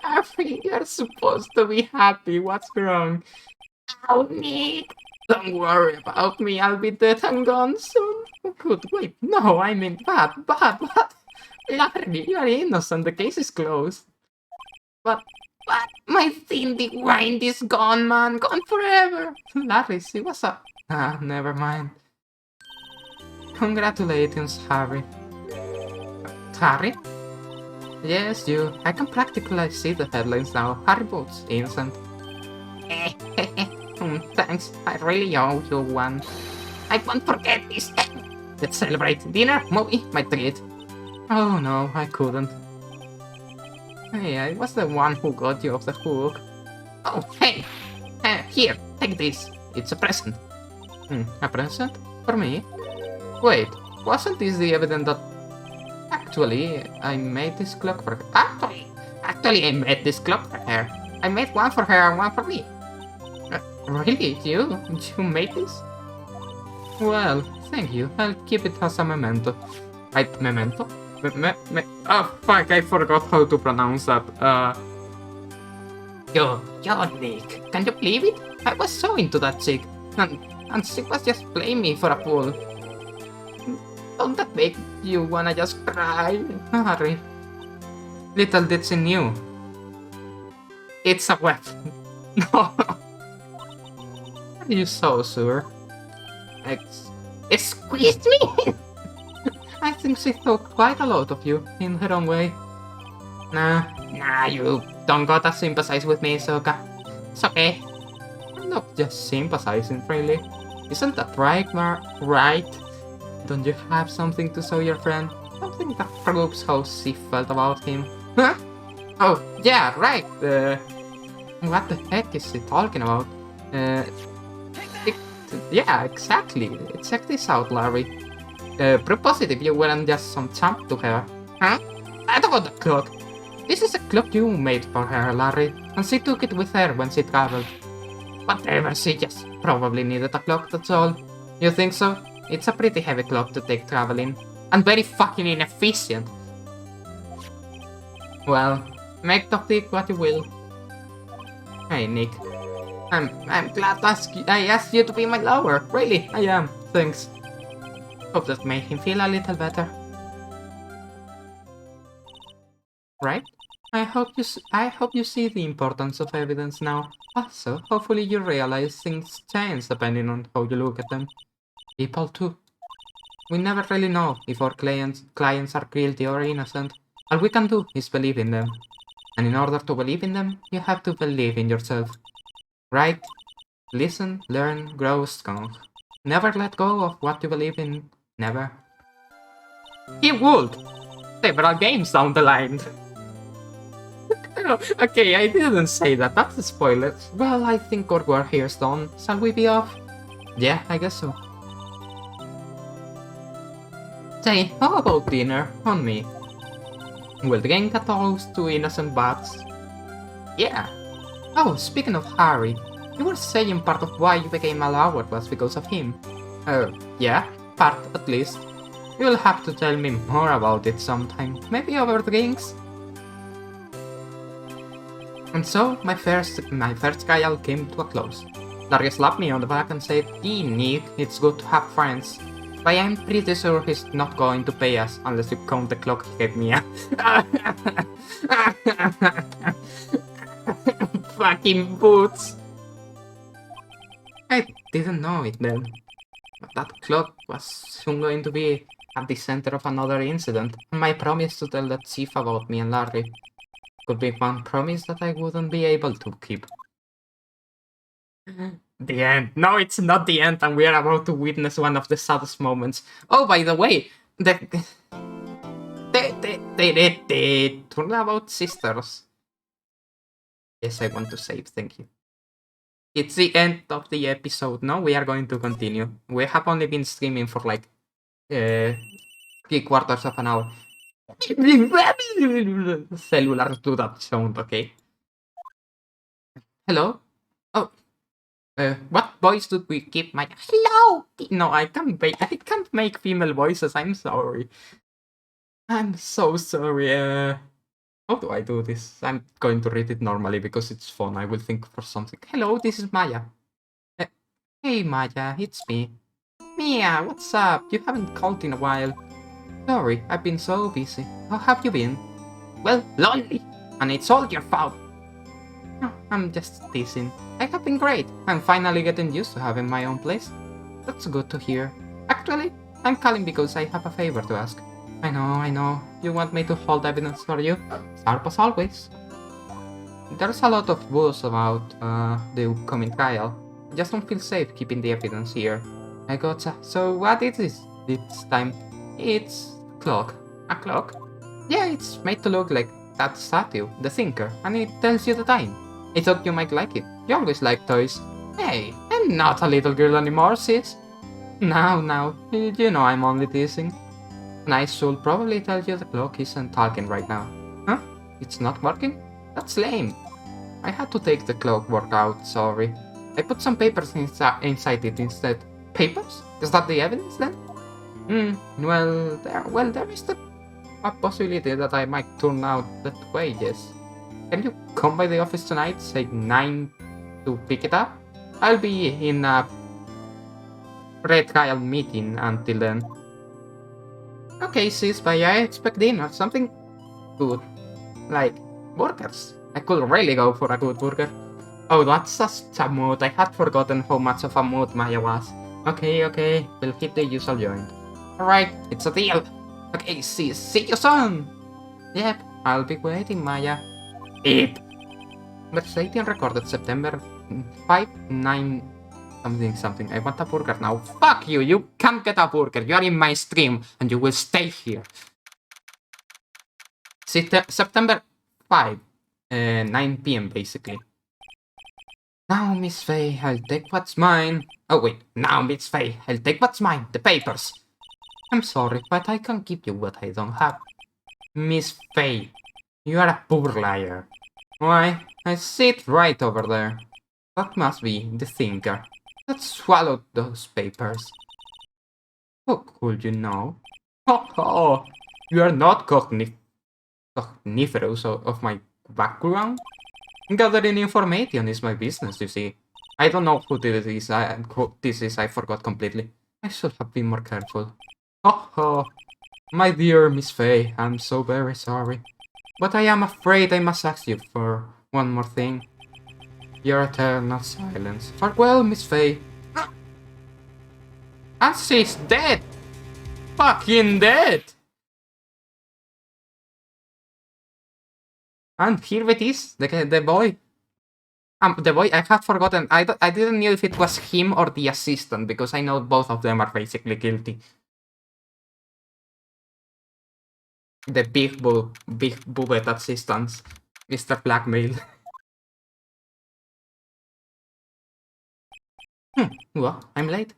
Larry, you're supposed to be happy. What's wrong? Oh, Nick. Don't worry about me. I'll be dead and gone soon. Good, wait. No, I mean bad. Larry, you're innocent. The case is closed. But my Cindy grind is gone, man. Gone forever. Larry, see what's up? Ah, never mind. Congratulations, Harry. Harry? Yes, you. I can practically see the headlines now. Harry Boots, innocent. Thanks. I really owe you one. I won't forget this. Let's celebrate. Dinner, movie, my treat. Oh no, I couldn't. Hey, I was the one who got you off the hook. Oh, hey! Here, take this. It's a present. A present? For me? Wait, wasn't this the evidence that... Actually, I made this clock for her. Actually, I made this clock for her. I made one for her and one for me. Really? You made this? Well, thank you. I'll keep it as a memento. Memento? Oh, fuck, I forgot how to pronounce that. Yo, Nick, can you believe it? I was so into that chick, and she was just playing me for a fool. Don't that make you wanna just cry? Harry. Little did she knew. It's a weapon. No. Are you so sure? Excuse me? I think she thought quite a lot of you, in her own way. Nah, you don't gotta sympathize with me, Soka. It's okay. I'm not just sympathizing, really. Isn't that right, Right? Don't you have something to show your friend? Something that proves how she felt about him? Huh? Oh, yeah, right. What the heck is she talking about? Yeah, exactly. Check this out, Larry. Prove positive you weren't just some chump to her. Huh? I don't want the clock. This is a clock you made for her, Larry, and she took it with her when she traveled. Whatever, she just probably needed a clock, that's all. You think so? It's a pretty heavy clock to take traveling, and very fucking inefficient. Well, make of it what you will. Hey, Nick. I'm glad I asked you to be my lover. Really, I am. Thanks. Hope that made him feel a little better. Right? I hope you see the importance of evidence now. Also, hopefully you realize things change depending on how you look at them. People too. We never really know if our clients are guilty or innocent. All we can do is believe in them. And in order to believe in them, you have to believe in yourself. Right? Listen, learn, grow strong. Never let go of what you believe in. Never. He would! Several games down the line. Okay, I didn't say that. That's a spoiler. Well, I think our work here's done. Shall we be off? Yeah, I guess so. Say, how about dinner? On me. We'll drink a toast to innocent bats. Yeah. Oh, speaking of Harry, you were saying part of why you became a lover was because of him. Yeah, part at least. You'll have to tell me more about it sometime, maybe over drinks. And so, my first trial came to a close. Larry slapped me on the back and said, "Gee, Nick, it's good to have friends. But I'm pretty sure he's not going to pay us unless you count the clock he gave me." Fucking boots! I didn't know it then. But that clock was soon going to be at the center of another incident, and my promise to tell the chief about me and Larry could be one promise that I wouldn't be able to keep. The end. No, it's not the end, and we are about to witness one of the saddest moments. Oh, by the way, Turnabout sisters. Yes, I want to save, thank you. It's the end of the episode. Now we are going to continue. We have only been streaming for like 3/4 of an hour. Cellular do that sound, okay? Hello? Oh, what voice did we keep? My hello? No, I can't make female voices. I'm sorry. I'm so sorry. How do I do this? I'm going to read it normally because it's fun. I will think for something. Hello, this is Maya. Uh, hey, Maya, it's me. Mia, what's up? You haven't called in a while. Sorry, I've been so busy. How have you been? Well, lonely. And it's all your fault. Oh, I'm just teasing. I have been great. I'm finally getting used to having my own place. That's good to hear. Actually, I'm calling because I have a favor to ask. I know. You want me to hold evidence for you? Sharp as always. There's a lot of buzz about the upcoming trial. I just don't feel safe keeping the evidence here. I gotcha. So what is this time? It's a clock. A clock? Yeah, it's made to look like that statue, the thinker, and it tells you the time. I thought you might like it. You always like toys. Hey, I'm not a little girl anymore, sis. Now, you know I'm only teasing. And I should probably tell you the clock isn't talking right now. Huh? It's not working? That's lame. I had to take the clock workout, sorry. I put some papers inside it instead. Papers? Is that the evidence then? There is a possibility that I might turn out that way, yes. Can you come by the office tonight, say 9 to pick it up? I'll be in a pre-trial meeting until then. Okay, sis, but I expect dinner, something good. Like, burgers. I could really go for a good burger. Oh, that's such a mood. I had forgotten how much of a mood Maya was. Okay, we'll hit the usual joint. Alright, it's a deal. Okay, sis, see you soon! Yep, I'll be waiting, Maya. Eat! Conversation recorded September 5, 9... something. I want a burger now. Fuck you! You can't get a burger. You are in my stream, and you will stay here. September 5, 9 p.m. basically. Now, Miss Faye, I'll take what's mine. Oh wait, now, Miss Faye, I'll take what's mine. The papers. I'm sorry, but I can't give you what I don't have. Miss Faye, you are a poor liar. Why? I sit right over there. That must be the thinker. Let's swallow those papers. How could you know? Oh, you are not cogniferous of my background? Gathering information is my business, you see. I don't know who this is, I forgot completely. I should have been more careful. Oh, my dear Miss Faye, I'm so very sorry. But I am afraid I must ask you for one more thing. Your eternal silence. Farewell, Miss Faye. And she's dead! Fucking dead! And here it is, the boy. The boy, I had forgotten. I didn't know if it was him or the assistant, because I know both of them are basically guilty. The big boobed assistants. Mr. Blackmail. What? I'm late?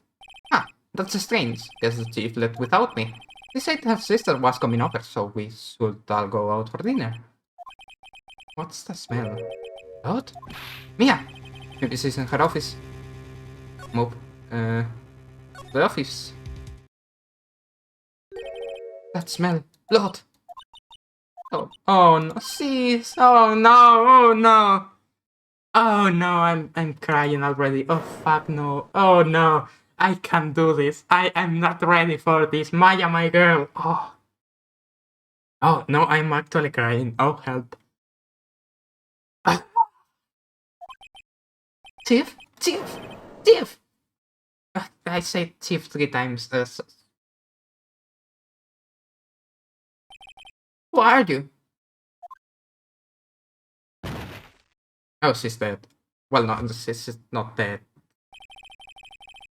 Ah, that's strange. Guess the chief left without me. She said her sister was coming over, so we should all go out for dinner. What's the smell? What? Mia! Maybe she's in her office. Move. The office. That smell. Blood! Oh no, sis! Oh no! Oh no, I'm crying already. Oh fuck no. Oh no. I can't do this. I'm not ready for this. Maya, my girl. Oh. Oh no, I'm actually crying. Oh help. Ah. Chief? I said Chief 3 times. Who are you? Oh, she's dead. Well, no, she's not dead.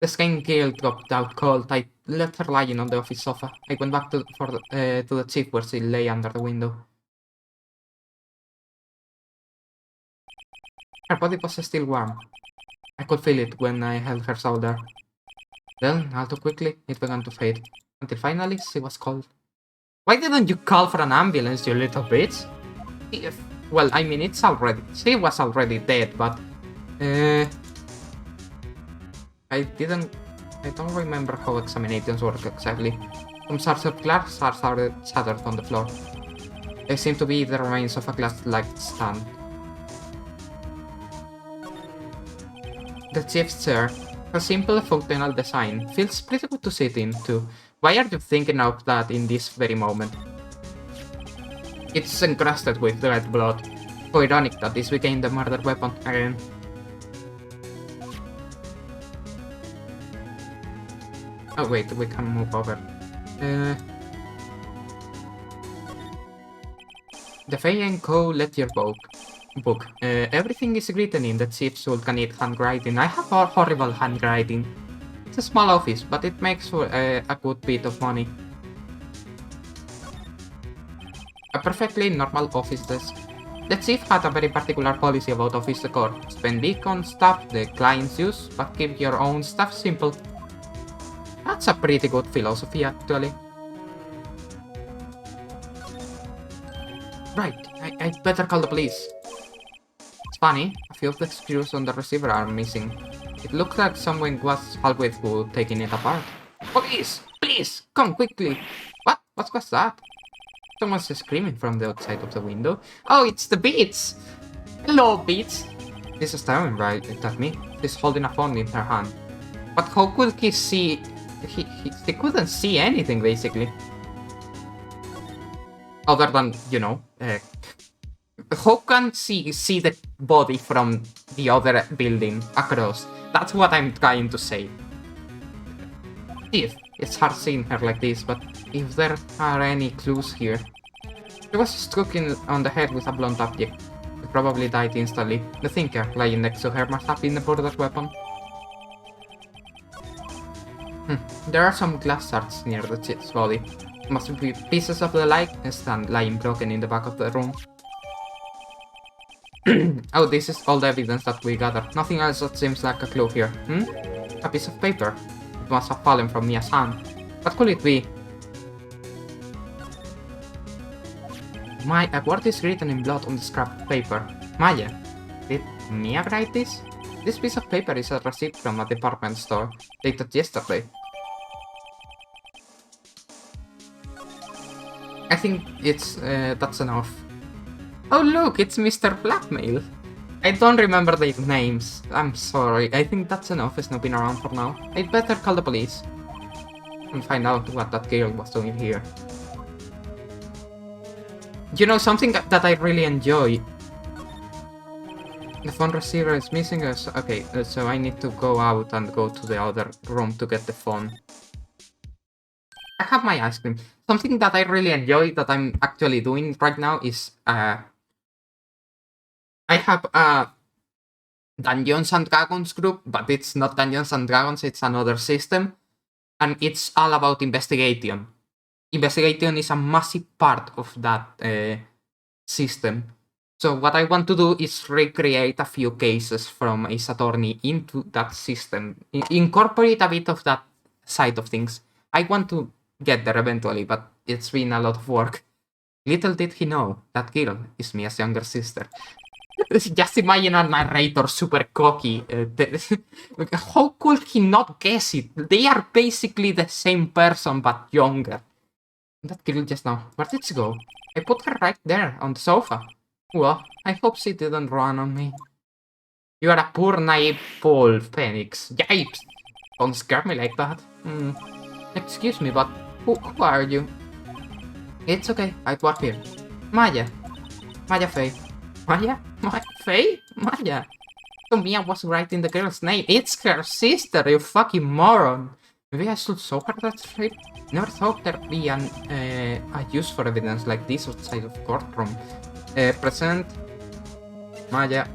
The skin girl dropped out cold. I left her lying on the office sofa. I went back to the chief where she lay under the window. Her body was still warm. I could feel it when I held her shoulder. Then, all too quickly, it began to fade, until finally she was cold. Why didn't you call for an ambulance, you little bitch? Well, I mean, she was already dead, but... I don't remember how examinations work exactly. Some shards of glass are shattered on the floor. They seem to be the remains of a glass-like stand. The chief's chair, a simple functional design, feels pretty good to sit in, too. Why are you thinking of that in this very moment? It's encrusted with red blood. How ironic that this became the murder weapon again. Oh wait, we can move over. The ENG ledger book. Everything is written in the chief's vulcanite handwriting. I have horrible handwriting. It's a small office, but it makes for a good bit of money. A perfectly normal office desk. The chief had a very particular policy about office decor. Spend big on stuff the clients use, but keep your own stuff simple. That's a pretty good philosophy, actually. Right, I'd better call the police. It's funny, a few of the screws on the receiver are missing. It looks like someone was halfway through taking it apart. Police! Please! Come quickly! What? What was that? Someone's screaming from the outside of the window. Oh, it's the Beats! Hello, Beats! This is staring right at me. She's holding a phone in her hand. But how could he see... He couldn't see anything, basically. Other than, you know, how can she see the body from the other building across? That's what I'm trying to say. It's hard seeing her like this, but if there are any clues here... She was struck on the head with a blunt object. She probably died instantly. The thinker lying next to her must have been the murder weapon. There are some glass shards near the chief's body. Must be pieces of the light stand lying broken in the back of the room. Oh, this is all the evidence that we gathered. Nothing else that seems like a clue here. A piece of paper. It must have fallen from Mia's hand. What could it be? A word is written in blood on the scrap paper. Maya. Did Mia write this? This piece of paper is a receipt from a department store, dated yesterday. I think that's enough. Oh look, it's Mr. Blackmail. I don't remember their names. I'm sorry. I think that's enough snooping around for now. I'd better call the police and find out what that girl was doing here. You know, something that I really enjoy. The phone receiver is missing us. Okay, so I need to go out and go to the other room to get the phone. I have my ice cream. Something that I really enjoy that I'm actually doing right now is I have a Dungeons and Dragons group, but it's not Dungeons and Dragons, it's another system. And it's all about investigation. Investigation is a massive part of that system. So what I want to do is recreate a few cases from Ace Attorney into that system. Incorporate a bit of that side of things. I want to get there eventually, but it's been a lot of work. Little did he know, that girl is Mia's younger sister. Just imagine a narrator super cocky. How could he not guess it? They are basically the same person, but younger. That girl just now, where did she go? I put her right there, on the sofa. Well, I hope she didn't run on me. You are a poor naive fool, Phoenix. Yipes! Don't scare me like that. Excuse me, but who are you? It's okay, I'd work here. Maya. Maya Faye. Maya? Faye? Maya. So Mia was writing the girl's name. It's her sister, you fucking moron. Maybe I should show her that strip. Never thought there'd be a use for evidence like this outside of courtroom. Present. Maya.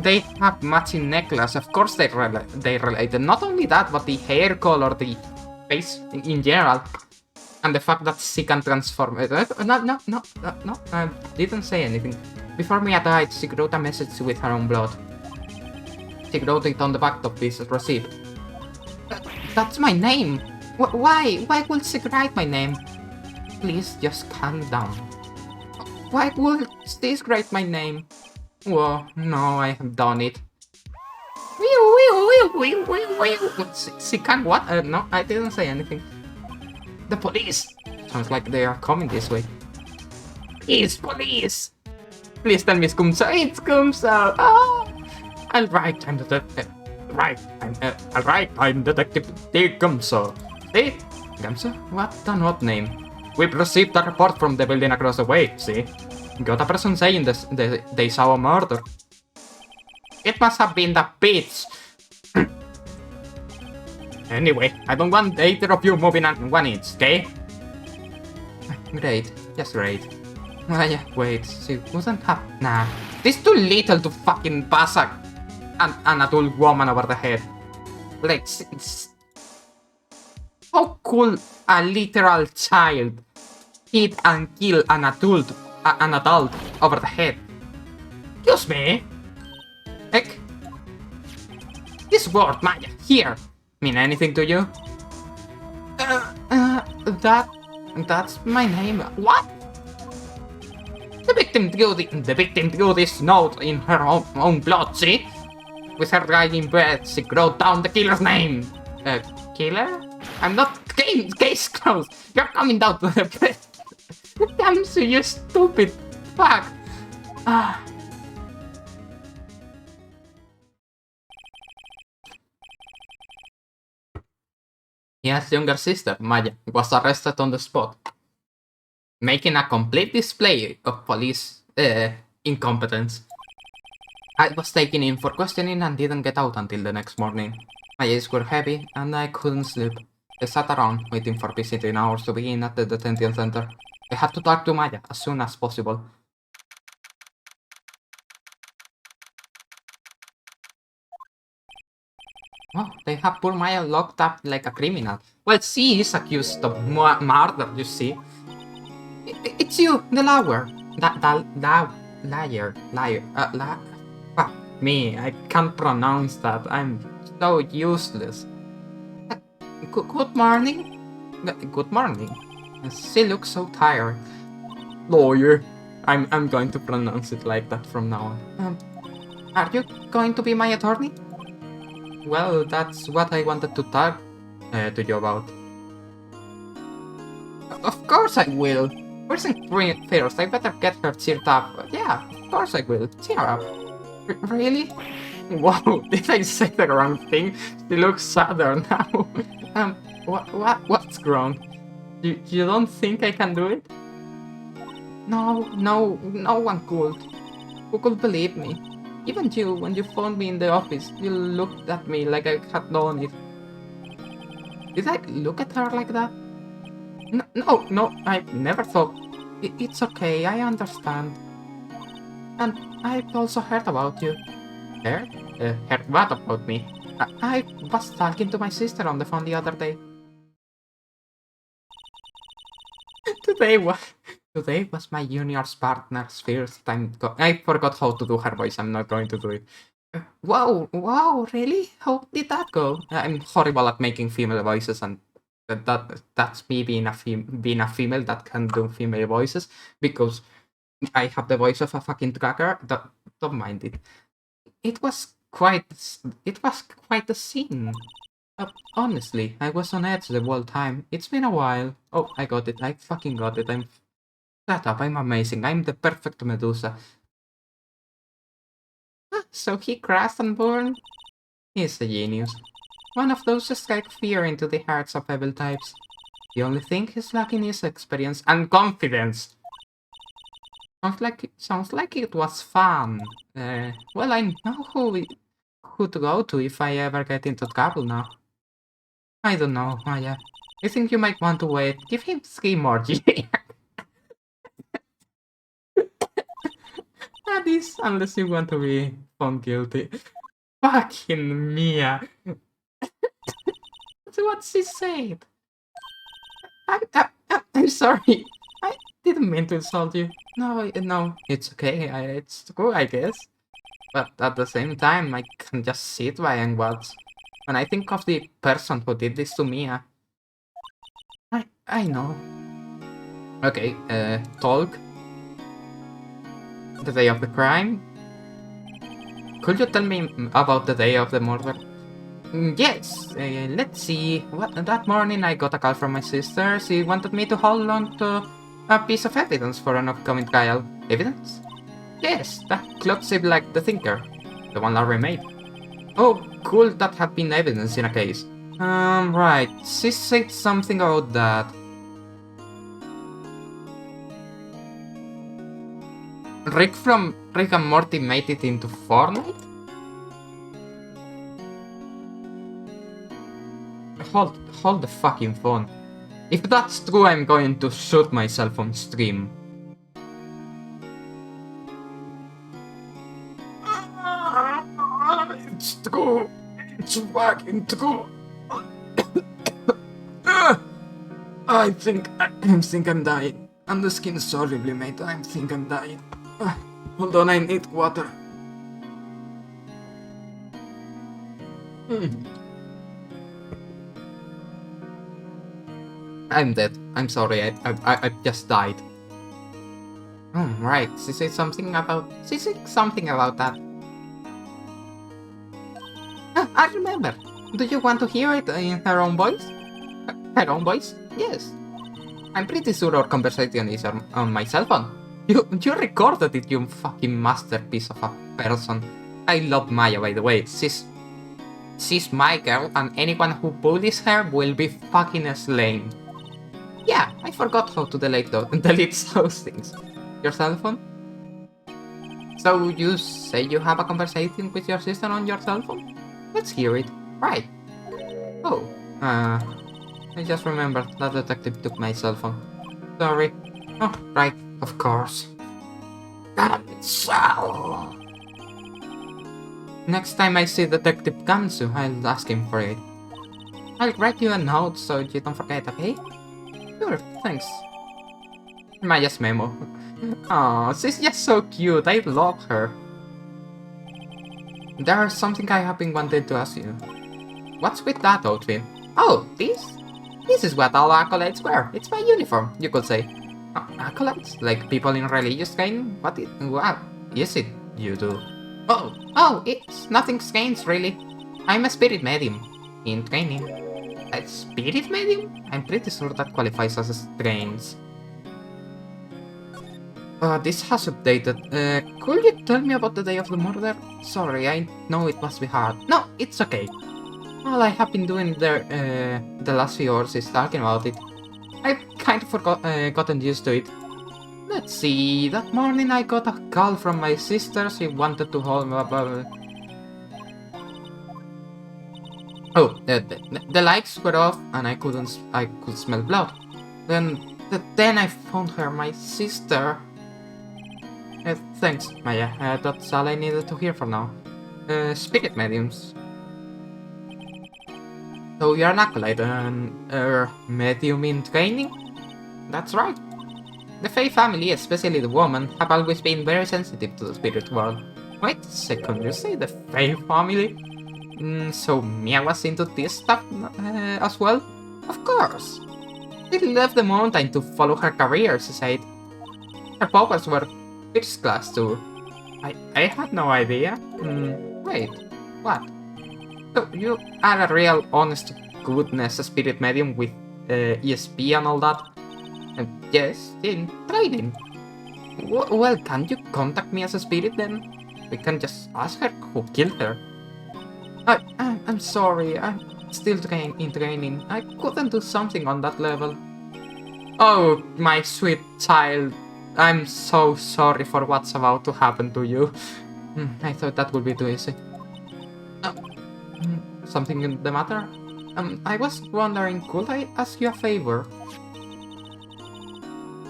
They have matching necklace. Of course they related. Not only that, but the hair color, the face in general, and the fact that she can transform. No. I didn't say anything. Before Mia died, she wrote a message with her own blood. She wrote it on the back of this receipt. That's my name. Why? Why would she write my name? Please just calm down. Why would she write my name? Whoa, no, I have done it. She can't what? No, I didn't say anything. The police! Sounds like they are coming this way. It's police! Please tell me it's Kumsa. It's Kumsa! Ah! Alright, I'm Detective. Alright, I'm Detective Kumsa. See? Kumsa? What an odd name. We've received a report from the building across the way, see? Got a person saying they saw a murder. It must have been the bitch. Anyway, I don't want either of you moving on 1 inch, okay? Great, just great. Yeah, wait, she wasn't have. Nah, this too little to fucking pass an adult woman over the head. Like, how could a literal child hit and kill an adult over the head? Excuse me? Heck? This word, Maya, here, mean anything to you? That's my name. What? The victim drew this note in her own blood, see? With her dying in bed, she wrote down the killer's name. Killer? I'm not case closed. You're coming down to the bed. Damn you, you stupid fuck. His younger sister, Maya, was arrested on the spot, making a complete display of police incompetence. I was taken in for questioning and didn't get out until the next morning. My eyes were heavy and I couldn't sleep. I sat around waiting for visiting hours to begin at the detention center. I had to talk to Maya as soon as possible. Oh, they have poor Maya locked up like a criminal. Well, she is accused of murder, you see. It's you, the liar. Liar. Fuck me, I can't pronounce that. I'm so useless. Good morning? Good morning. She looks so tired. Lawyer. I'm going to pronounce it like that from now on. Are you going to be my attorney? Well, that's what I wanted to talk to you about. Of course I will. First things first, I better get her cheered up. Yeah, of course I will. Cheer up. Really? Wow, did I say the wrong thing? She looks sadder now. What's wrong? You don't think I can do it? No one could. Who could believe me? Even you, when you phoned me in the office, you looked at me like I had done it. Did I look at her like that? No, I never thought. It's okay, I understand. And I've also heard about you. Heard? Heard what about me? I was talking to my sister on the phone the other day. Today was my junior's partner's first time. I forgot how to do her voice. I'm not going to do it. Wow, really? How did that go? I'm horrible at making female voices, and that's me being a female that can do female voices because I have the voice of a fucking tracker. Don't mind it. It was quite a scene. Honestly, I was on edge the whole time. It's been a while. Oh, I got it. I fucking got it. Shut up. I'm amazing. I'm the perfect Medusa. So he crashed and burned? He's a genius. One of those to strike fear into the hearts of evil types. The only thing he's lacking is experience and confidence. Sounds like it was fun. Well, I know who to go to if I ever get into trouble now. I don't know, Maya. I think you might want to wait. Give him 3 more years. That is, unless you want to be found guilty. Fucking Mia. That's what she said. I'm sorry. I didn't mean to insult you. No, it's okay. It's true, I guess. But at the same time, I can just sit by and watch. When I think of the person who did this to Mia, I know. Okay, talk. The day of the crime. Could you tell me about the day of the murder? Yes, let's see. That morning I got a call from my sister. She wanted me to hold on to a piece of evidence for an upcoming trial. Evidence? Yes, that clock shaped like the thinker. The one Larry made. Oh, cool, that had been evidence in a case. Right. She said something about that. Rick from Rick and Morty made it into Fortnite? Hold the fucking phone. If that's true, I'm going to shoot myself on stream. It's true. It's fucking true. I think I'm dying. And the skin is horribly made. I think I'm dying. Hold on, I need water. I'm dead. I'm sorry. I just died. Right. She said something about that. I remember. Do you want to hear it in her own voice? Her own voice? Yes. I'm pretty sure our conversation is on my cell phone. You recorded it, you fucking masterpiece of a person. I love Maya, by the way. She's my girl, and anyone who bullies her will be fucking slain. Yeah, I forgot how to delete those things. Your cell phone? So you say you have a conversation with your sister on your cell phone? Let's hear it. Right. Oh, I just remembered that detective took my cell phone. Sorry. Oh, right, of course. Cancel! Next time I see Detective Kansu, I'll ask him for it. I'll write you a note so you don't forget, okay? Sure, thanks. Maya's memo. Aw, she's just so cute, I love her. There's something I have been wanting to ask you. What's with that outfit? Oh, this? This is what all acolytes wear. It's my uniform, you could say. Acolytes? Like people in religious training? What is it you do? Oh, it's nothing strange, really. I'm a spirit medium. In training. A spirit medium? I'm pretty sure that qualifies as a strange. This has updated. Could you tell me about the day of the murder? Sorry, I know it must be hard. No, it's okay. All I have been doing there, the last few hours is talking about it. I've kind of gotten used to it. Let's see, that morning I got a call from my sister. She wanted to hold me up. Oh, the lights were off and I could smell blood. Then I found her, my sister. Thanks, Maya. That's all I needed to hear for now. Spirit mediums. So you're an acolyte, medium in training? That's right. The Fae family, especially the woman, have always been very sensitive to the spirit world. Wait a second, you say the Fae family? So Mia was into this stuff as well? Of course. She left the mountain to follow her career, she said. Her powers were first class too. I had no idea. Wait, what? So you are a real honest goodness spirit medium with ESP and all that? Yes, in training. Well, can you contact me as a spirit then? We can just ask her who killed her. I'm sorry, I'm still in training. I couldn't do something on that level. Oh, my sweet child. I'm so sorry for what's about to happen to you. I thought that would be too easy. Something the matter? I was wondering, could I ask you a favor?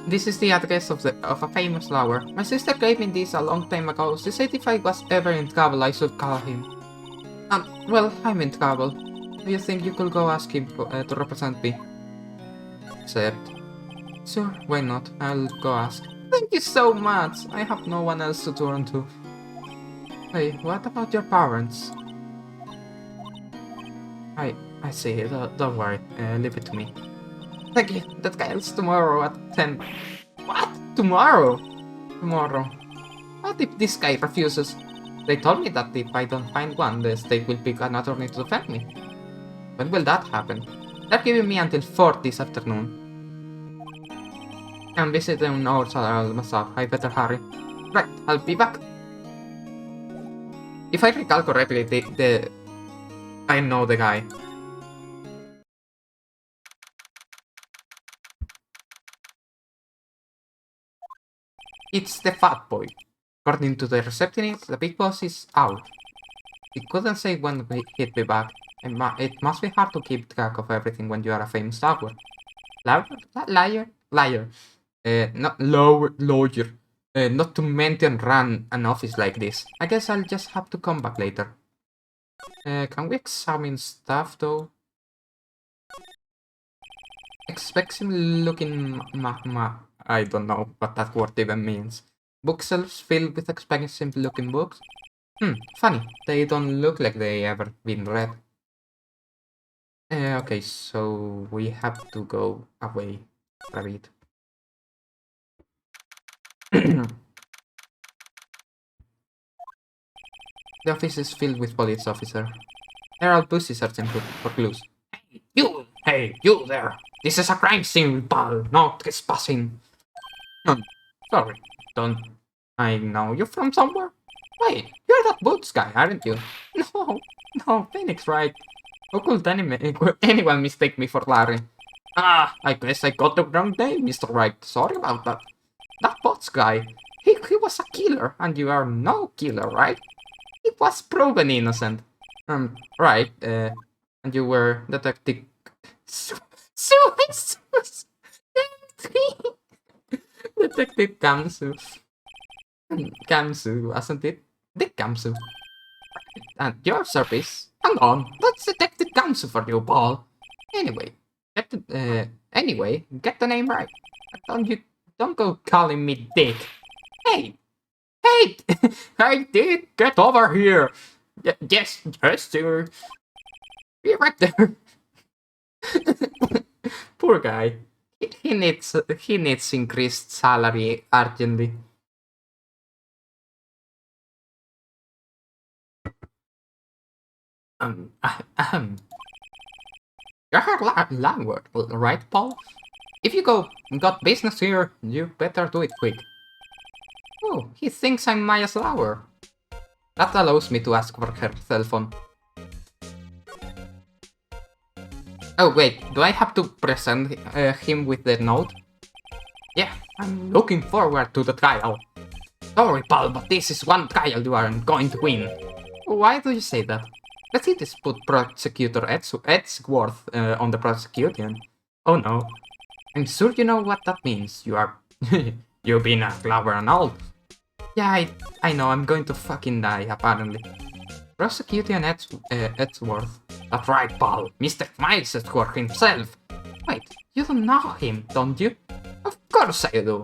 This is the address of a famous lover. My sister gave me this a long time ago. She said if I was ever in trouble, I should call him. Well, I'm in trouble. Do you think you could go ask him to represent me? Except... Sure, why not? I'll go ask. Thank you so much! I have no one else to turn to. Hey, what about your parents? I see. Don't worry. Leave it to me. Thank you. That guy's tomorrow at 10. What? Tomorrow? Tomorrow. What if this guy refuses? They told me that if I don't find one, the state will pick an attorney to defend me. When will that happen? They're giving me until 4 this afternoon. I'm visiting hours myself. I better hurry. Right, I'll be back. If I recall correctly, I know the guy. It's the fat boy. According to the receptionist, the big boss is out. He couldn't say when he'd be back. It must be hard to keep track of everything when you are a famous lawyer. Liar. Lawyer. Not to mention run an office like this. I guess I'll just have to come back later. Can we examine stuff though? Expect him looking I don't know what that word even means. Bookshelves filled with expensive looking books? Funny. They don't look like they ever been read. Okay, so we have to go away a bit. The office is filled with police officers. They're all busy searching for clues. Hey, you there! This is a crime scene, pal, not trespassing. Sorry, don't I know you from somewhere? Wait, you're that Boots guy, aren't you? No, Phoenix, right? How could anyone mistake me for Larry? I guess I got the wrong name, Mr. Wright. Sorry about that. That Boots guy, he was a killer, and you are no killer, right? He was proven innocent. Right, and you were Detective... Detective Kamsu, wasn't it? Dick Kamsu. And your service? Hang on, that's Detective Kamsu for you, Paul. Anyway, get the name right. Don't go calling me Dick. Hey, hey, Dick, get over here. Yes, sir. Be right there. Poor guy. He needs increased salary urgently. You're her landlord, right, Paul? If you got business here, you better do it quick. Oh, he thinks I'm Maya's lover. That allows me to ask for her cell phone. Oh wait, do I have to present him with the note? Yeah, I'm looking forward to the trial. Sorry, Paul, but this is one trial you aren't going to win. Why do you say that? Let's see this put Prosecutor Edgeworth on the prosecution. Oh no. I'm sure you know what that means. You've been a clover and all. Yeah, I know, I'm going to fucking die, apparently. Prosecution Edgeworth. That's right, Paul. Mr. Miles Edgeworth himself. Wait, you don't know him, don't you? Of course I do.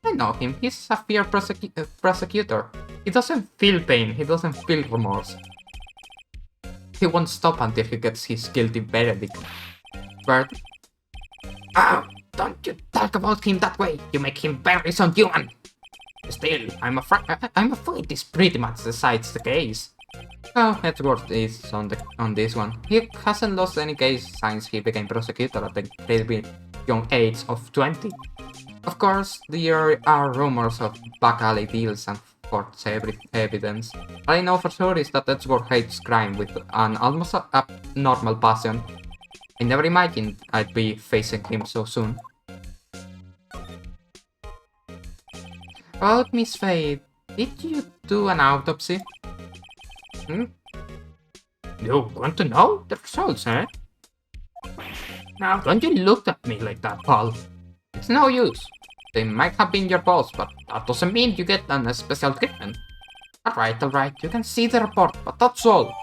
I know him. He's a fair prosecutor. He doesn't feel pain. He doesn't feel remorse. He won't stop until he gets his guilty verdict. Don't you talk about him that way. You make him very subhuman. Still, I'm afraid this pretty much decides the case. Oh, Edgeworth is on this one. He hasn't lost any case since he became prosecutor at the very young age of 20. Of course, there are rumors of back alley deals and forged evidence. What I know for sure is that Edgeworth hates crime with an almost abnormal passion. I never imagined I'd be facing him so soon. About Miss Faye, did you do an autopsy? You want to know the results, eh? Now, don't you look at me like that, Paul. It's no use. They might have been your boss, but that doesn't mean you get a special treatment. Alright, you can see the report, but that's all.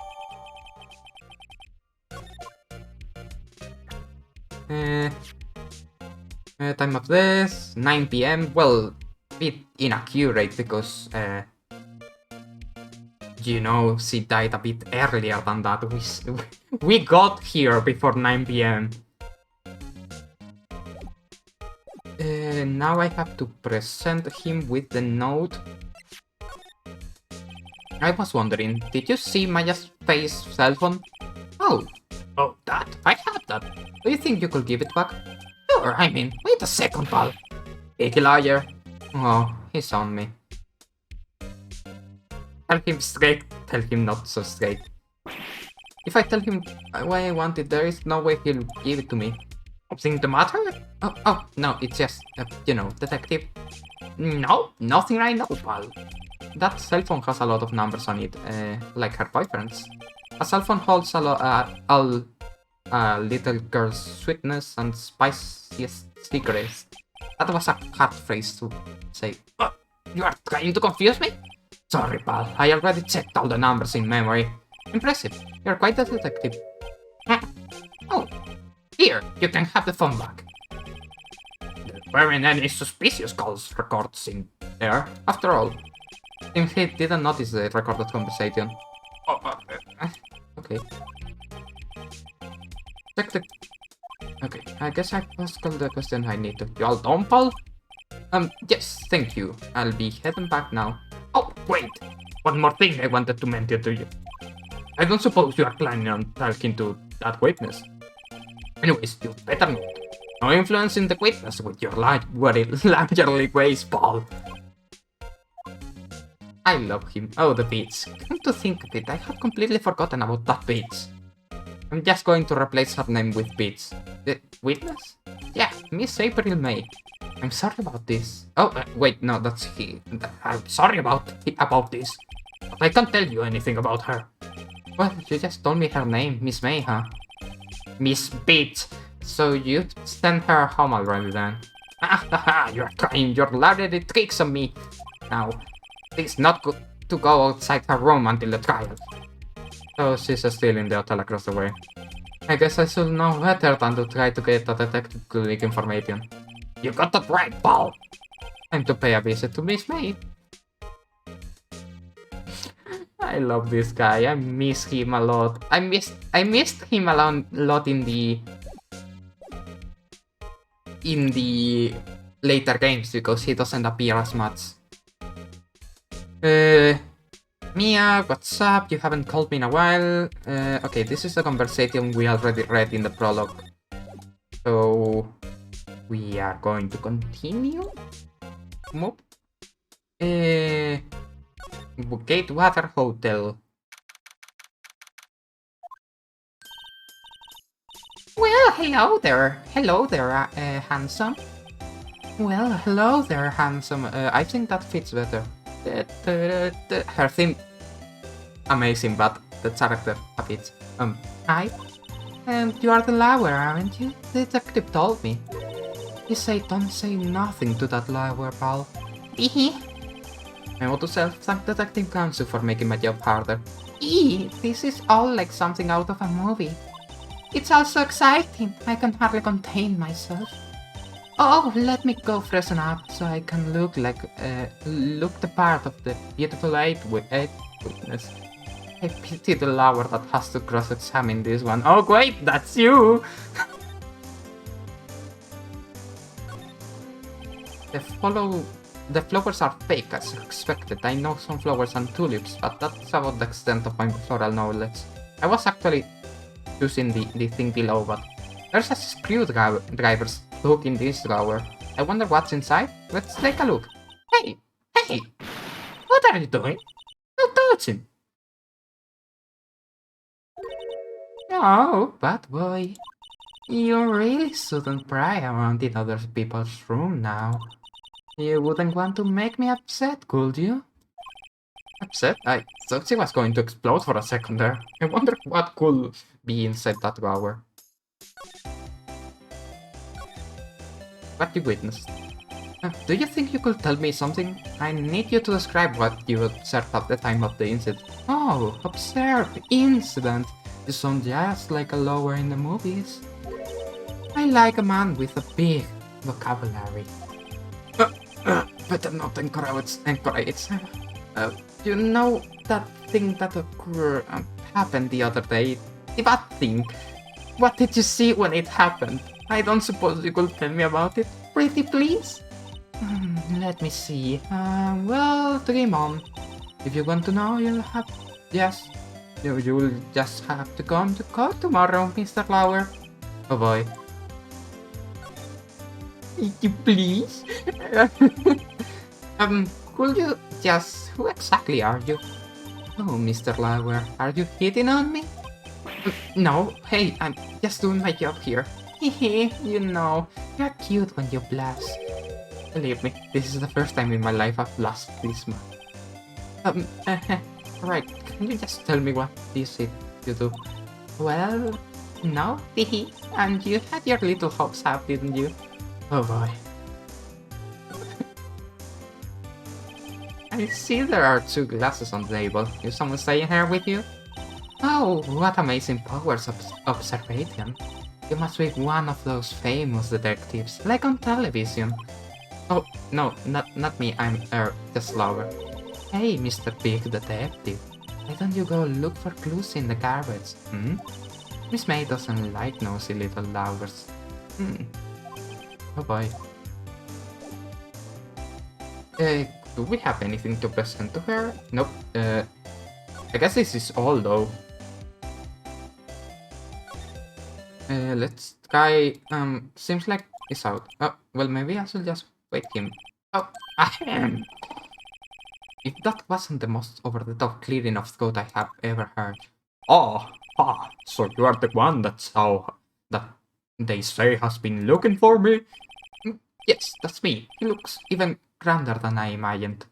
Time of this, 9 p.m. Well, bit inaccurate because, you know, she died a bit earlier than that. We got here before 9 p.m. Now I have to present him with the note. I was wondering, did you see Maya's face cell phone? Oh, that? I have that. Do you think you could give it back? Sure, I mean, wait a second, pal. Big liar. Oh, he's on me. Tell him straight, tell him not so straight. If I tell him why I want it, there is no way he'll give it to me. Something the matter? Oh, no, it's just, you know, detective. No, nothing right now, pal. That cell phone has a lot of numbers on it, like her boyfriend's. A cell phone holds all little girl's sweetness and spiciest secrets. That was a hard phrase to say. You are trying to confuse me? Sorry, pal. I already checked all the numbers in memory. Impressive. You're quite a detective. Oh, here, you can have the phone back. There weren't any suspicious calls records in there, after all. He didn't notice the recorded conversation. Okay. Check the... Okay, I guess I asked all the question I need to. You all done, pal? Yes, thank you. I'll be heading back now. Oh, wait! One more thing I wanted to mention to you. I don't suppose you are planning on talking to that witness. Anyways, you better not. No influencing the witness with your largerly ways, pal. I love him. Oh, the beats. Come to think of it, I had completely forgotten about that beats. I'm just going to replace her name with Beats. The witness? Yeah, Miss April May. I'm sorry about this. Oh, wait, no, that's he. I'm sorry about this. But I can't tell you anything about her. Well, you just told me her name, Miss May, huh? Miss Beats. So you send her home already then. You're trying your larry tricks on me. Now, it's not good to go outside her room until the trial. Oh, she's still in the hotel across the way. I guess I should know better than to try to get a detective to leak information. You got that right, pal! Time to pay a visit to Miss May. I love this guy. I miss him a lot. I missed him a lot in the later games because he doesn't appear as much. Mia, what's up? You haven't called me in a while. Okay, this is a conversation we already read in the prologue. So we are going to continue. Move. Gatewater Hotel. Well, hello there. Hello there, handsome. Well, hello there, handsome. I think that fits better. Her theme, amazing, but the character a bit. Hi. And you are the lawyer, aren't you? The detective told me. He said don't say nothing to that lawyer, pal. I want to thank Detective Gansu for making my job harder. This is all like something out of a movie. It's all so exciting, I can hardly contain myself. Oh, let me go freshen up so I can look the part of the beautiful witness. I pity the lawyer that has to cross-examine this one. Oh wait, that's you! The flowers are fake as expected. I know sunflowers and tulips, but that's about the extent of my floral knowledge. I was actually using the thing below, but there's a screwdriver stuck in this drawer. I wonder what's inside. Let's take a look. Hey! What are you doing? Don't touch him! Oh, bad boy. You really shouldn't pry around in other people's room now. You wouldn't want to make me upset, could you? Upset? I thought she was going to explode for a second there. I wonder what could be inside that drawer. What you witnessed? Do you think you could tell me something? I need you to describe what you observed at the time of the incident. Oh, observe, incident. You sound just like a lover in the movies. I like a man with a big vocabulary. Better not encourage. You know that thing that happened the other day? That thing. What did you see when it happened? I don't suppose you could tell me about it? Pretty please? Let me see. Well, dream on. If you want to know, you'll have... Yes. You'll just have to come to court tomorrow, Mr. Flower. Oh boy. Please? Could you just... Who exactly are you? Oh, Mr. Flower, are you hitting on me? No, hey, I'm just doing my job here. Hehe, you know, you're cute when you blush. Believe me, this is the first time in my life I've blushed this much. Right, can you just tell me what is it you do? Well, no, hehe, and you had your little hopes up, didn't you? Oh boy. I see there are 2 glasses on the table. Is someone staying here with you? Oh, what amazing powers of observation. You must be one of those famous detectives, like on television. Oh, no, not me, I'm just Lover. Hey, Mr. Big Detective. Why don't you go look for clues in the garbage, Miss May doesn't like nosy little lovers. Oh boy. Do we have anything to present to her? Nope. I guess this is all though. Let's try, seems like he's out. Oh, well, maybe I should just wait him. Oh, ahem! If that wasn't the most over-the-top clearing of throat I have ever heard. Oh, so you are the one that they say has been looking for me? Yes, that's me. He looks even grander than I imagined.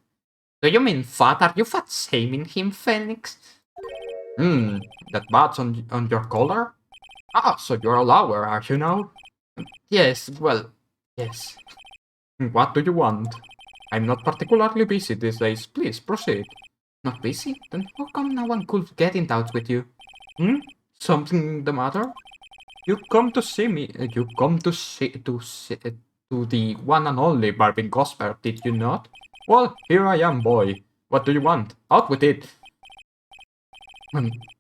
Do you mean fat? Are you fat shaming him, Phoenix? That badge on your collar? Ah, so you're a lover, are you now? Yes, well, yes. What do you want? I'm not particularly busy these days. Please, proceed. Not busy? Then how come no one could get in touch with you? Something the matter? You come to see me. You come to the one and only Barbie Gosper, did you not? Well, here I am, boy. What do you want? Out with it.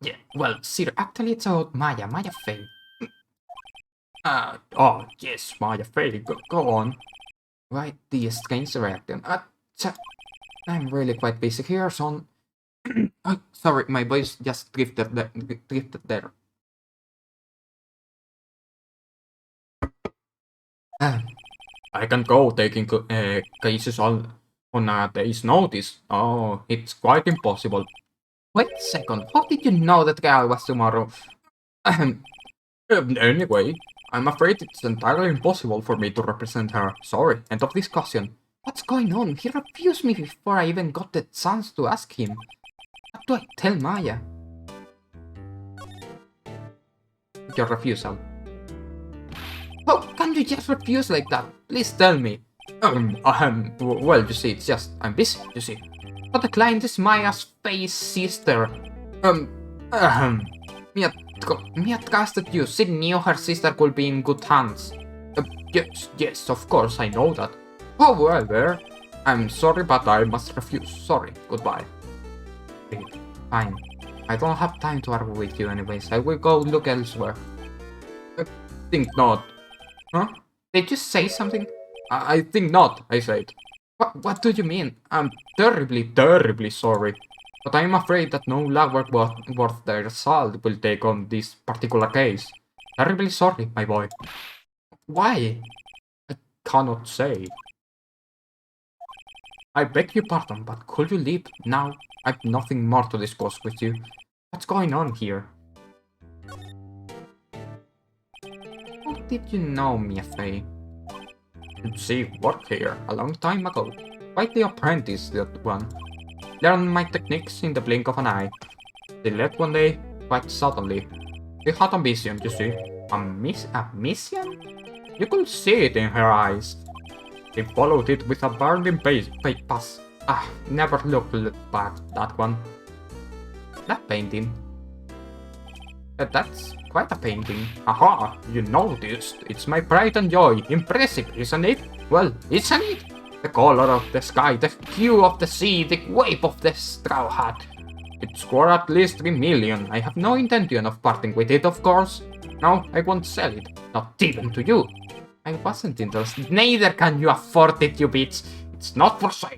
Yeah, well, sir, actually it's about Maya Faye. Oh, yes, Maya Faye, go on. Right, the strange reaction. I'm really quite busy here, son. Oh, sorry, my voice just drifted there. I can go taking cases on a day's notice. Oh, it's quite impossible. Wait a second, how did you know that girl was tomorrow? Anyway, I'm afraid it's entirely impossible for me to represent her. Sorry, end of discussion. What's going on? He refused me before I even got the chance to ask him. What do I tell Maya? Your refusal. How can you just refuse like that? Please tell me. Well, you see, it's just, I'm busy, you see. But the client is Maya's Faye's sister. Mia trusted you. She knew her sister could be in good hands. Yes, of course, I know that. However, I'm sorry, but I must refuse. Sorry, goodbye. Fine. I don't have time to argue with you anyways. I will go look elsewhere. Think not. Huh? Did you say something? I think not, I said. What do you mean? I'm terribly sorry. But I'm afraid that no legwork worth their salt will take on this particular case. Terribly sorry, my boy. Why? I cannot say. I beg your pardon, but could you leave now? I've nothing more to discuss with you. What's going on here? How did you know, Mia Faye? She worked here a long time ago. Quite the apprentice, that one. Learned my techniques in the blink of an eye. She left one day, quite suddenly. She had a mission, you see. A mission? You could see it in her eyes. He followed it with a burning pass. Never looked back, that one. That painting. That's quite a painting. Aha, you noticed. It's my pride and joy. Impressive, isn't it? Well, isn't it? The color of the sky, the hue of the sea, the wave of the straw hat. It's worth at least 3 million. I have no intention of parting with it, of course. No, I won't sell it. Not even to you. I wasn't interested. Neither can you afford it, you bitch. It's not for sale.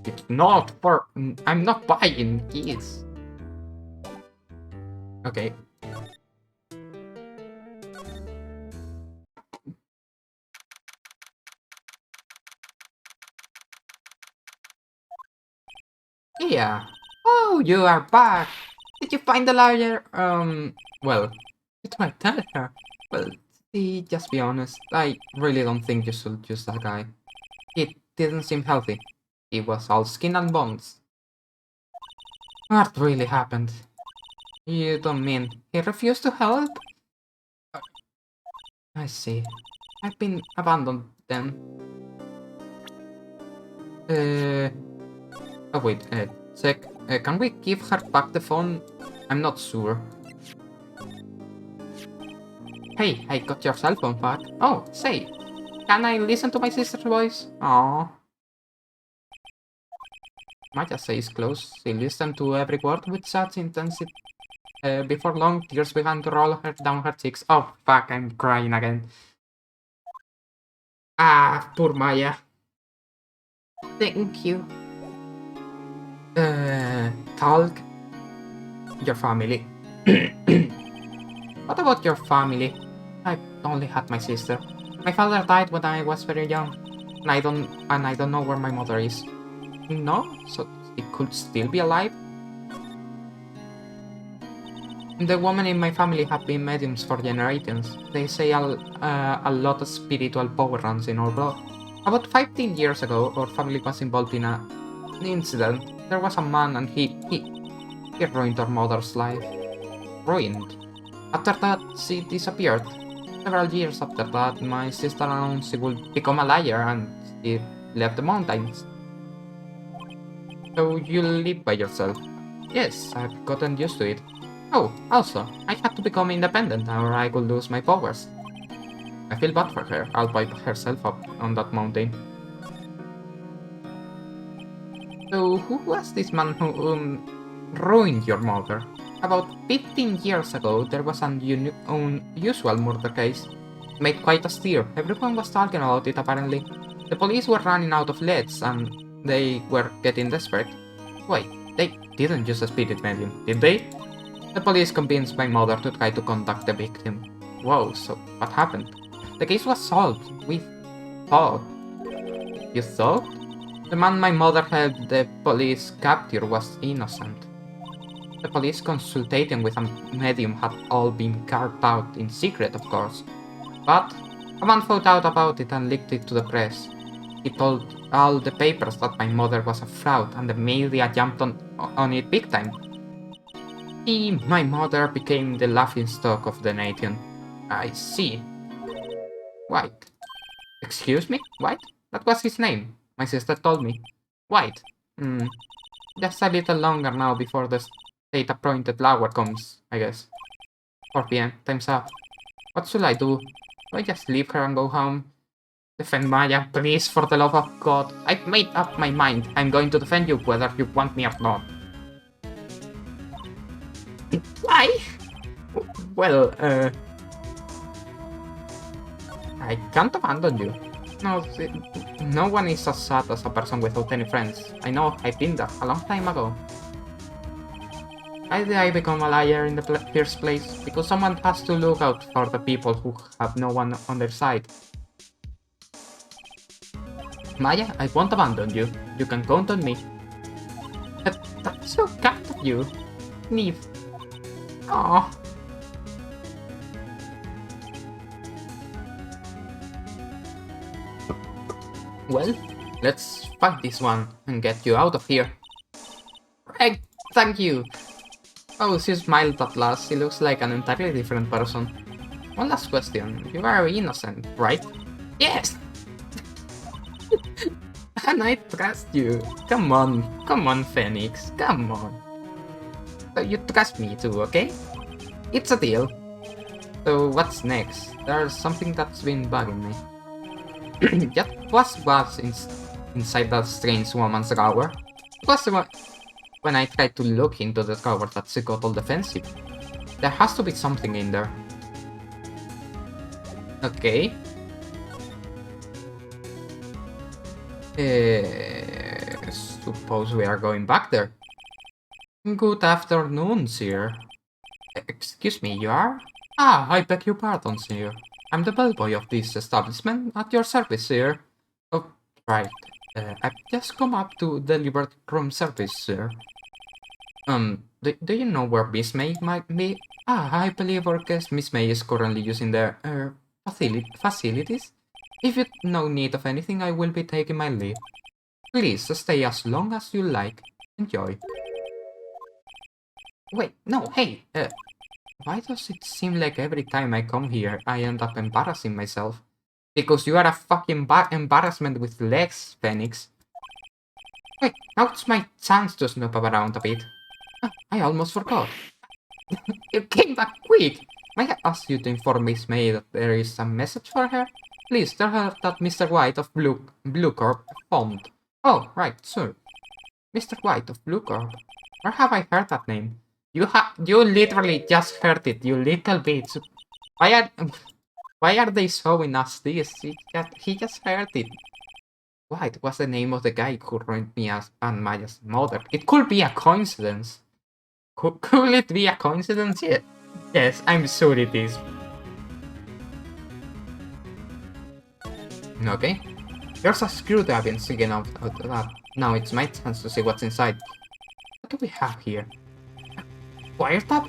It's not for... I'm not buying keys. Okay. Yeah. Oh, you are back. Did you find the liar? Well, it's my tell her. Well, see, just be honest. I really don't think you should use that guy. It didn't seem healthy. He was all skin and bones. What really happened? You don't mean he refused to help? I see. I've been abandoned then. Oh wait, check. Can we give her back the phone? I'm not sure. Hey, I got your cell phone back. Oh, say, can I listen to my sister's voice? Aww. Maya says close. She listened to every word with such intensity. Before long, tears began to roll down her cheeks. Oh, fuck, I'm crying again. Ah, poor Maya. Thank you. Talk. Your family. What about your family? I only had my sister. My father died when I was very young, and I don't know where my mother is. No, so it could still be alive. The women in my family have been mediums for generations. They say a lot of spiritual power runs in our blood. About 15 years ago, our family was involved in an incident. There was a man and he ruined our mother's life. Ruined. After that, she disappeared. Several years after that, my sister announced she would become a liar and she left the mountains. So you live by yourself? Yes, I've gotten used to it. Oh, also, I had to become independent or I could lose my powers. I feel bad for her, all by herself up on that mountain. So who was this man who ruined your mother? About 15 years ago, there was an unusual murder case. It made quite a stir. Everyone was talking about it apparently. The police were running out of leads and they were getting desperate. Wait, they didn't use a spirit medium, did they? The police convinced my mother to try to contact the victim. Whoa, so what happened? The case was solved. We thought. You thought? The man my mother helped the police capture was innocent. The police consultation with a medium had all been carried out in secret, of course. But a man found out about it and leaked it to the press. He told all the papers that my mother was a fraud and the media jumped on it big time. My mother became the laughingstock of the nation. I see. White. Excuse me? White? That was his name. My sister told me. White. Just a little longer now before the state-appointed hour comes, I guess. 4 PM. Time's up. What should I do? Do I just leave her and go home? Defend Maya, please, for the love of God. I've made up my mind. I'm going to defend you whether you want me or not. Why? Well, I can't abandon you. No one is as sad as a person without any friends. I know, I've been there a long time ago. Why did I become a liar in the first place? Because someone has to look out for the people who have no one on their side. Maya, I won't abandon you. You can count on me. That's so kind of you. Neve. Aww. Well, let's fight this one and get you out of here. Right, thank you. Oh, she smiled at last. She looks like an entirely different person. One last question. You are innocent, right? Yes! And I trust you. Come on, Phoenix, come on. So you trust me too, okay? It's a deal. So what's next? There's something that's been bugging me. Just was inside that strange woman's drawer? Was when I tried to look into the drawer that she got all defensive. There has to be something in there. Okay. Suppose we are going back there. Good afternoon, sir. Excuse me, you are? Ah, I beg your pardon, sir. I'm the bellboy of this establishment, at your service, sir. Oh, right. I've just come up to deliver room service, sir. Do you know where Miss May might be? Ah, I believe our guest Miss May is currently using the, facilities. If you no need of anything, I will be taking my leave. Please, stay as long as you like. Enjoy. Wait, no, hey, why does it seem like every time I come here, I end up embarrassing myself? Because you are a fucking embarrassment with legs, Phoenix. Wait, now it's my chance to snoop around a bit. Ah, I almost forgot. You came back quick! May I ask you to inform Miss May that there is a message for her? Please tell her that Mr. White of Blue Corp phoned. Oh, right, sure. Mr. White of Blue Corp. Where have I heard that name? You literally just heard it, you little bitch. Why are they showing us this? He just heard it. What was the name of the guy who ruined me as and Maya's mother? It could be a coincidence. Could it be a coincidence? Yeah. Yes, I'm sure it is. Okay. There's a screwdriver sticking out of that. Now it's my chance to see what's inside. What do we have here? Wiretap?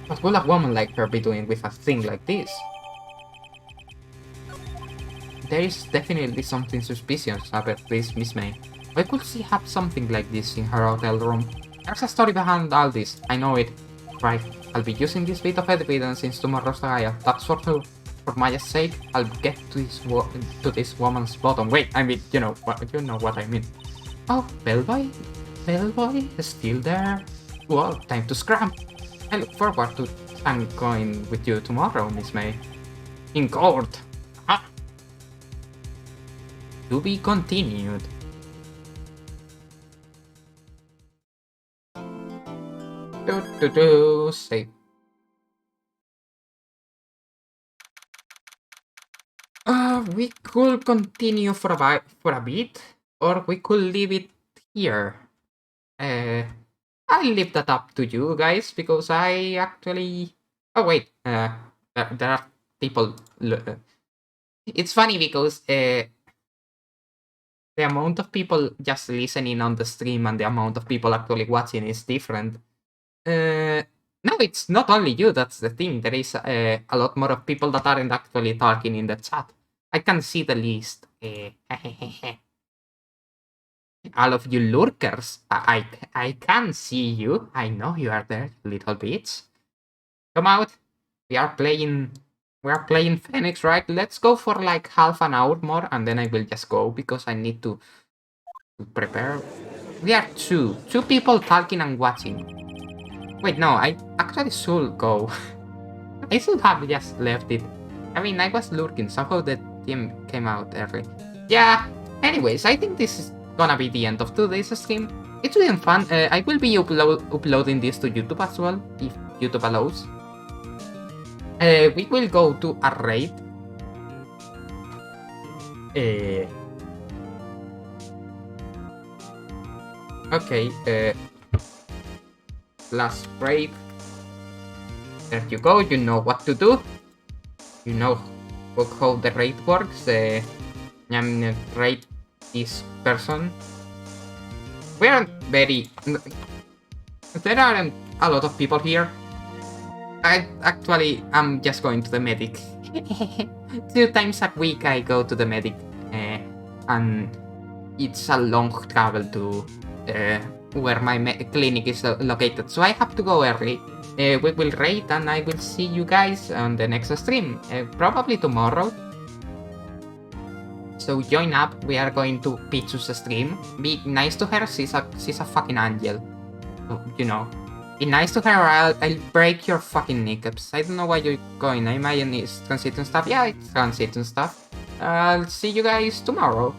What will a woman like her be doing with a thing like this? There is definitely something suspicious about this Miss May. Why could she have something like this in her hotel room? There's a story behind all this, I know it. Right, I'll be using this bit of evidence since tomorrow's trial, that's for sure. For Maya's sake, I'll get to this woman's bottom. Wait, I mean, you know what I mean. Oh, Bellboy? Bellboy is still there? Well, time to scram. I look forward to going with you tomorrow, Miss May. In court. Huh? To be continued. Save. We could continue for a bit, or we could leave it here. I'll leave that up to you guys because I actually. Oh wait, there are people. It's funny because the amount of people just listening on the stream and the amount of people actually watching is different. No, it's not only you, that's the thing. There is a lot more of people that aren't actually talking in the chat. I can see the list. All of you lurkers, I can see you. I know you are there, little bitch. Come out. We are playing Phoenix, right? Let's go for like half an hour more and then I will just go because I need to prepare. We are two people talking and watching. Wait, no, I actually should go. I should have just left it. I mean, I was lurking. Somehow the team came out early. Yeah, anyways, I think this is gonna be the end of today's stream. It's been fun. I will be uploading this to YouTube as well, if YouTube allows. We will go to a raid. Okay, last raid. There you go, you know what to do. You know how the raid works. Raid this person. We aren't very... There aren't a lot of people here. I'm just going to the medic. 2 times a week I go to the medic. And it's a long travel to where my clinic is located, so I have to go early. We will raid and I will see you guys on the next stream, probably tomorrow. So join up. We are going to Pichu's stream. Be nice to her. She's a fucking angel. You know. Be nice to her or I'll break your fucking kneecaps. I don't know why you're going. I imagine it's transition stuff. Yeah, it's transition stuff. I'll see you guys tomorrow.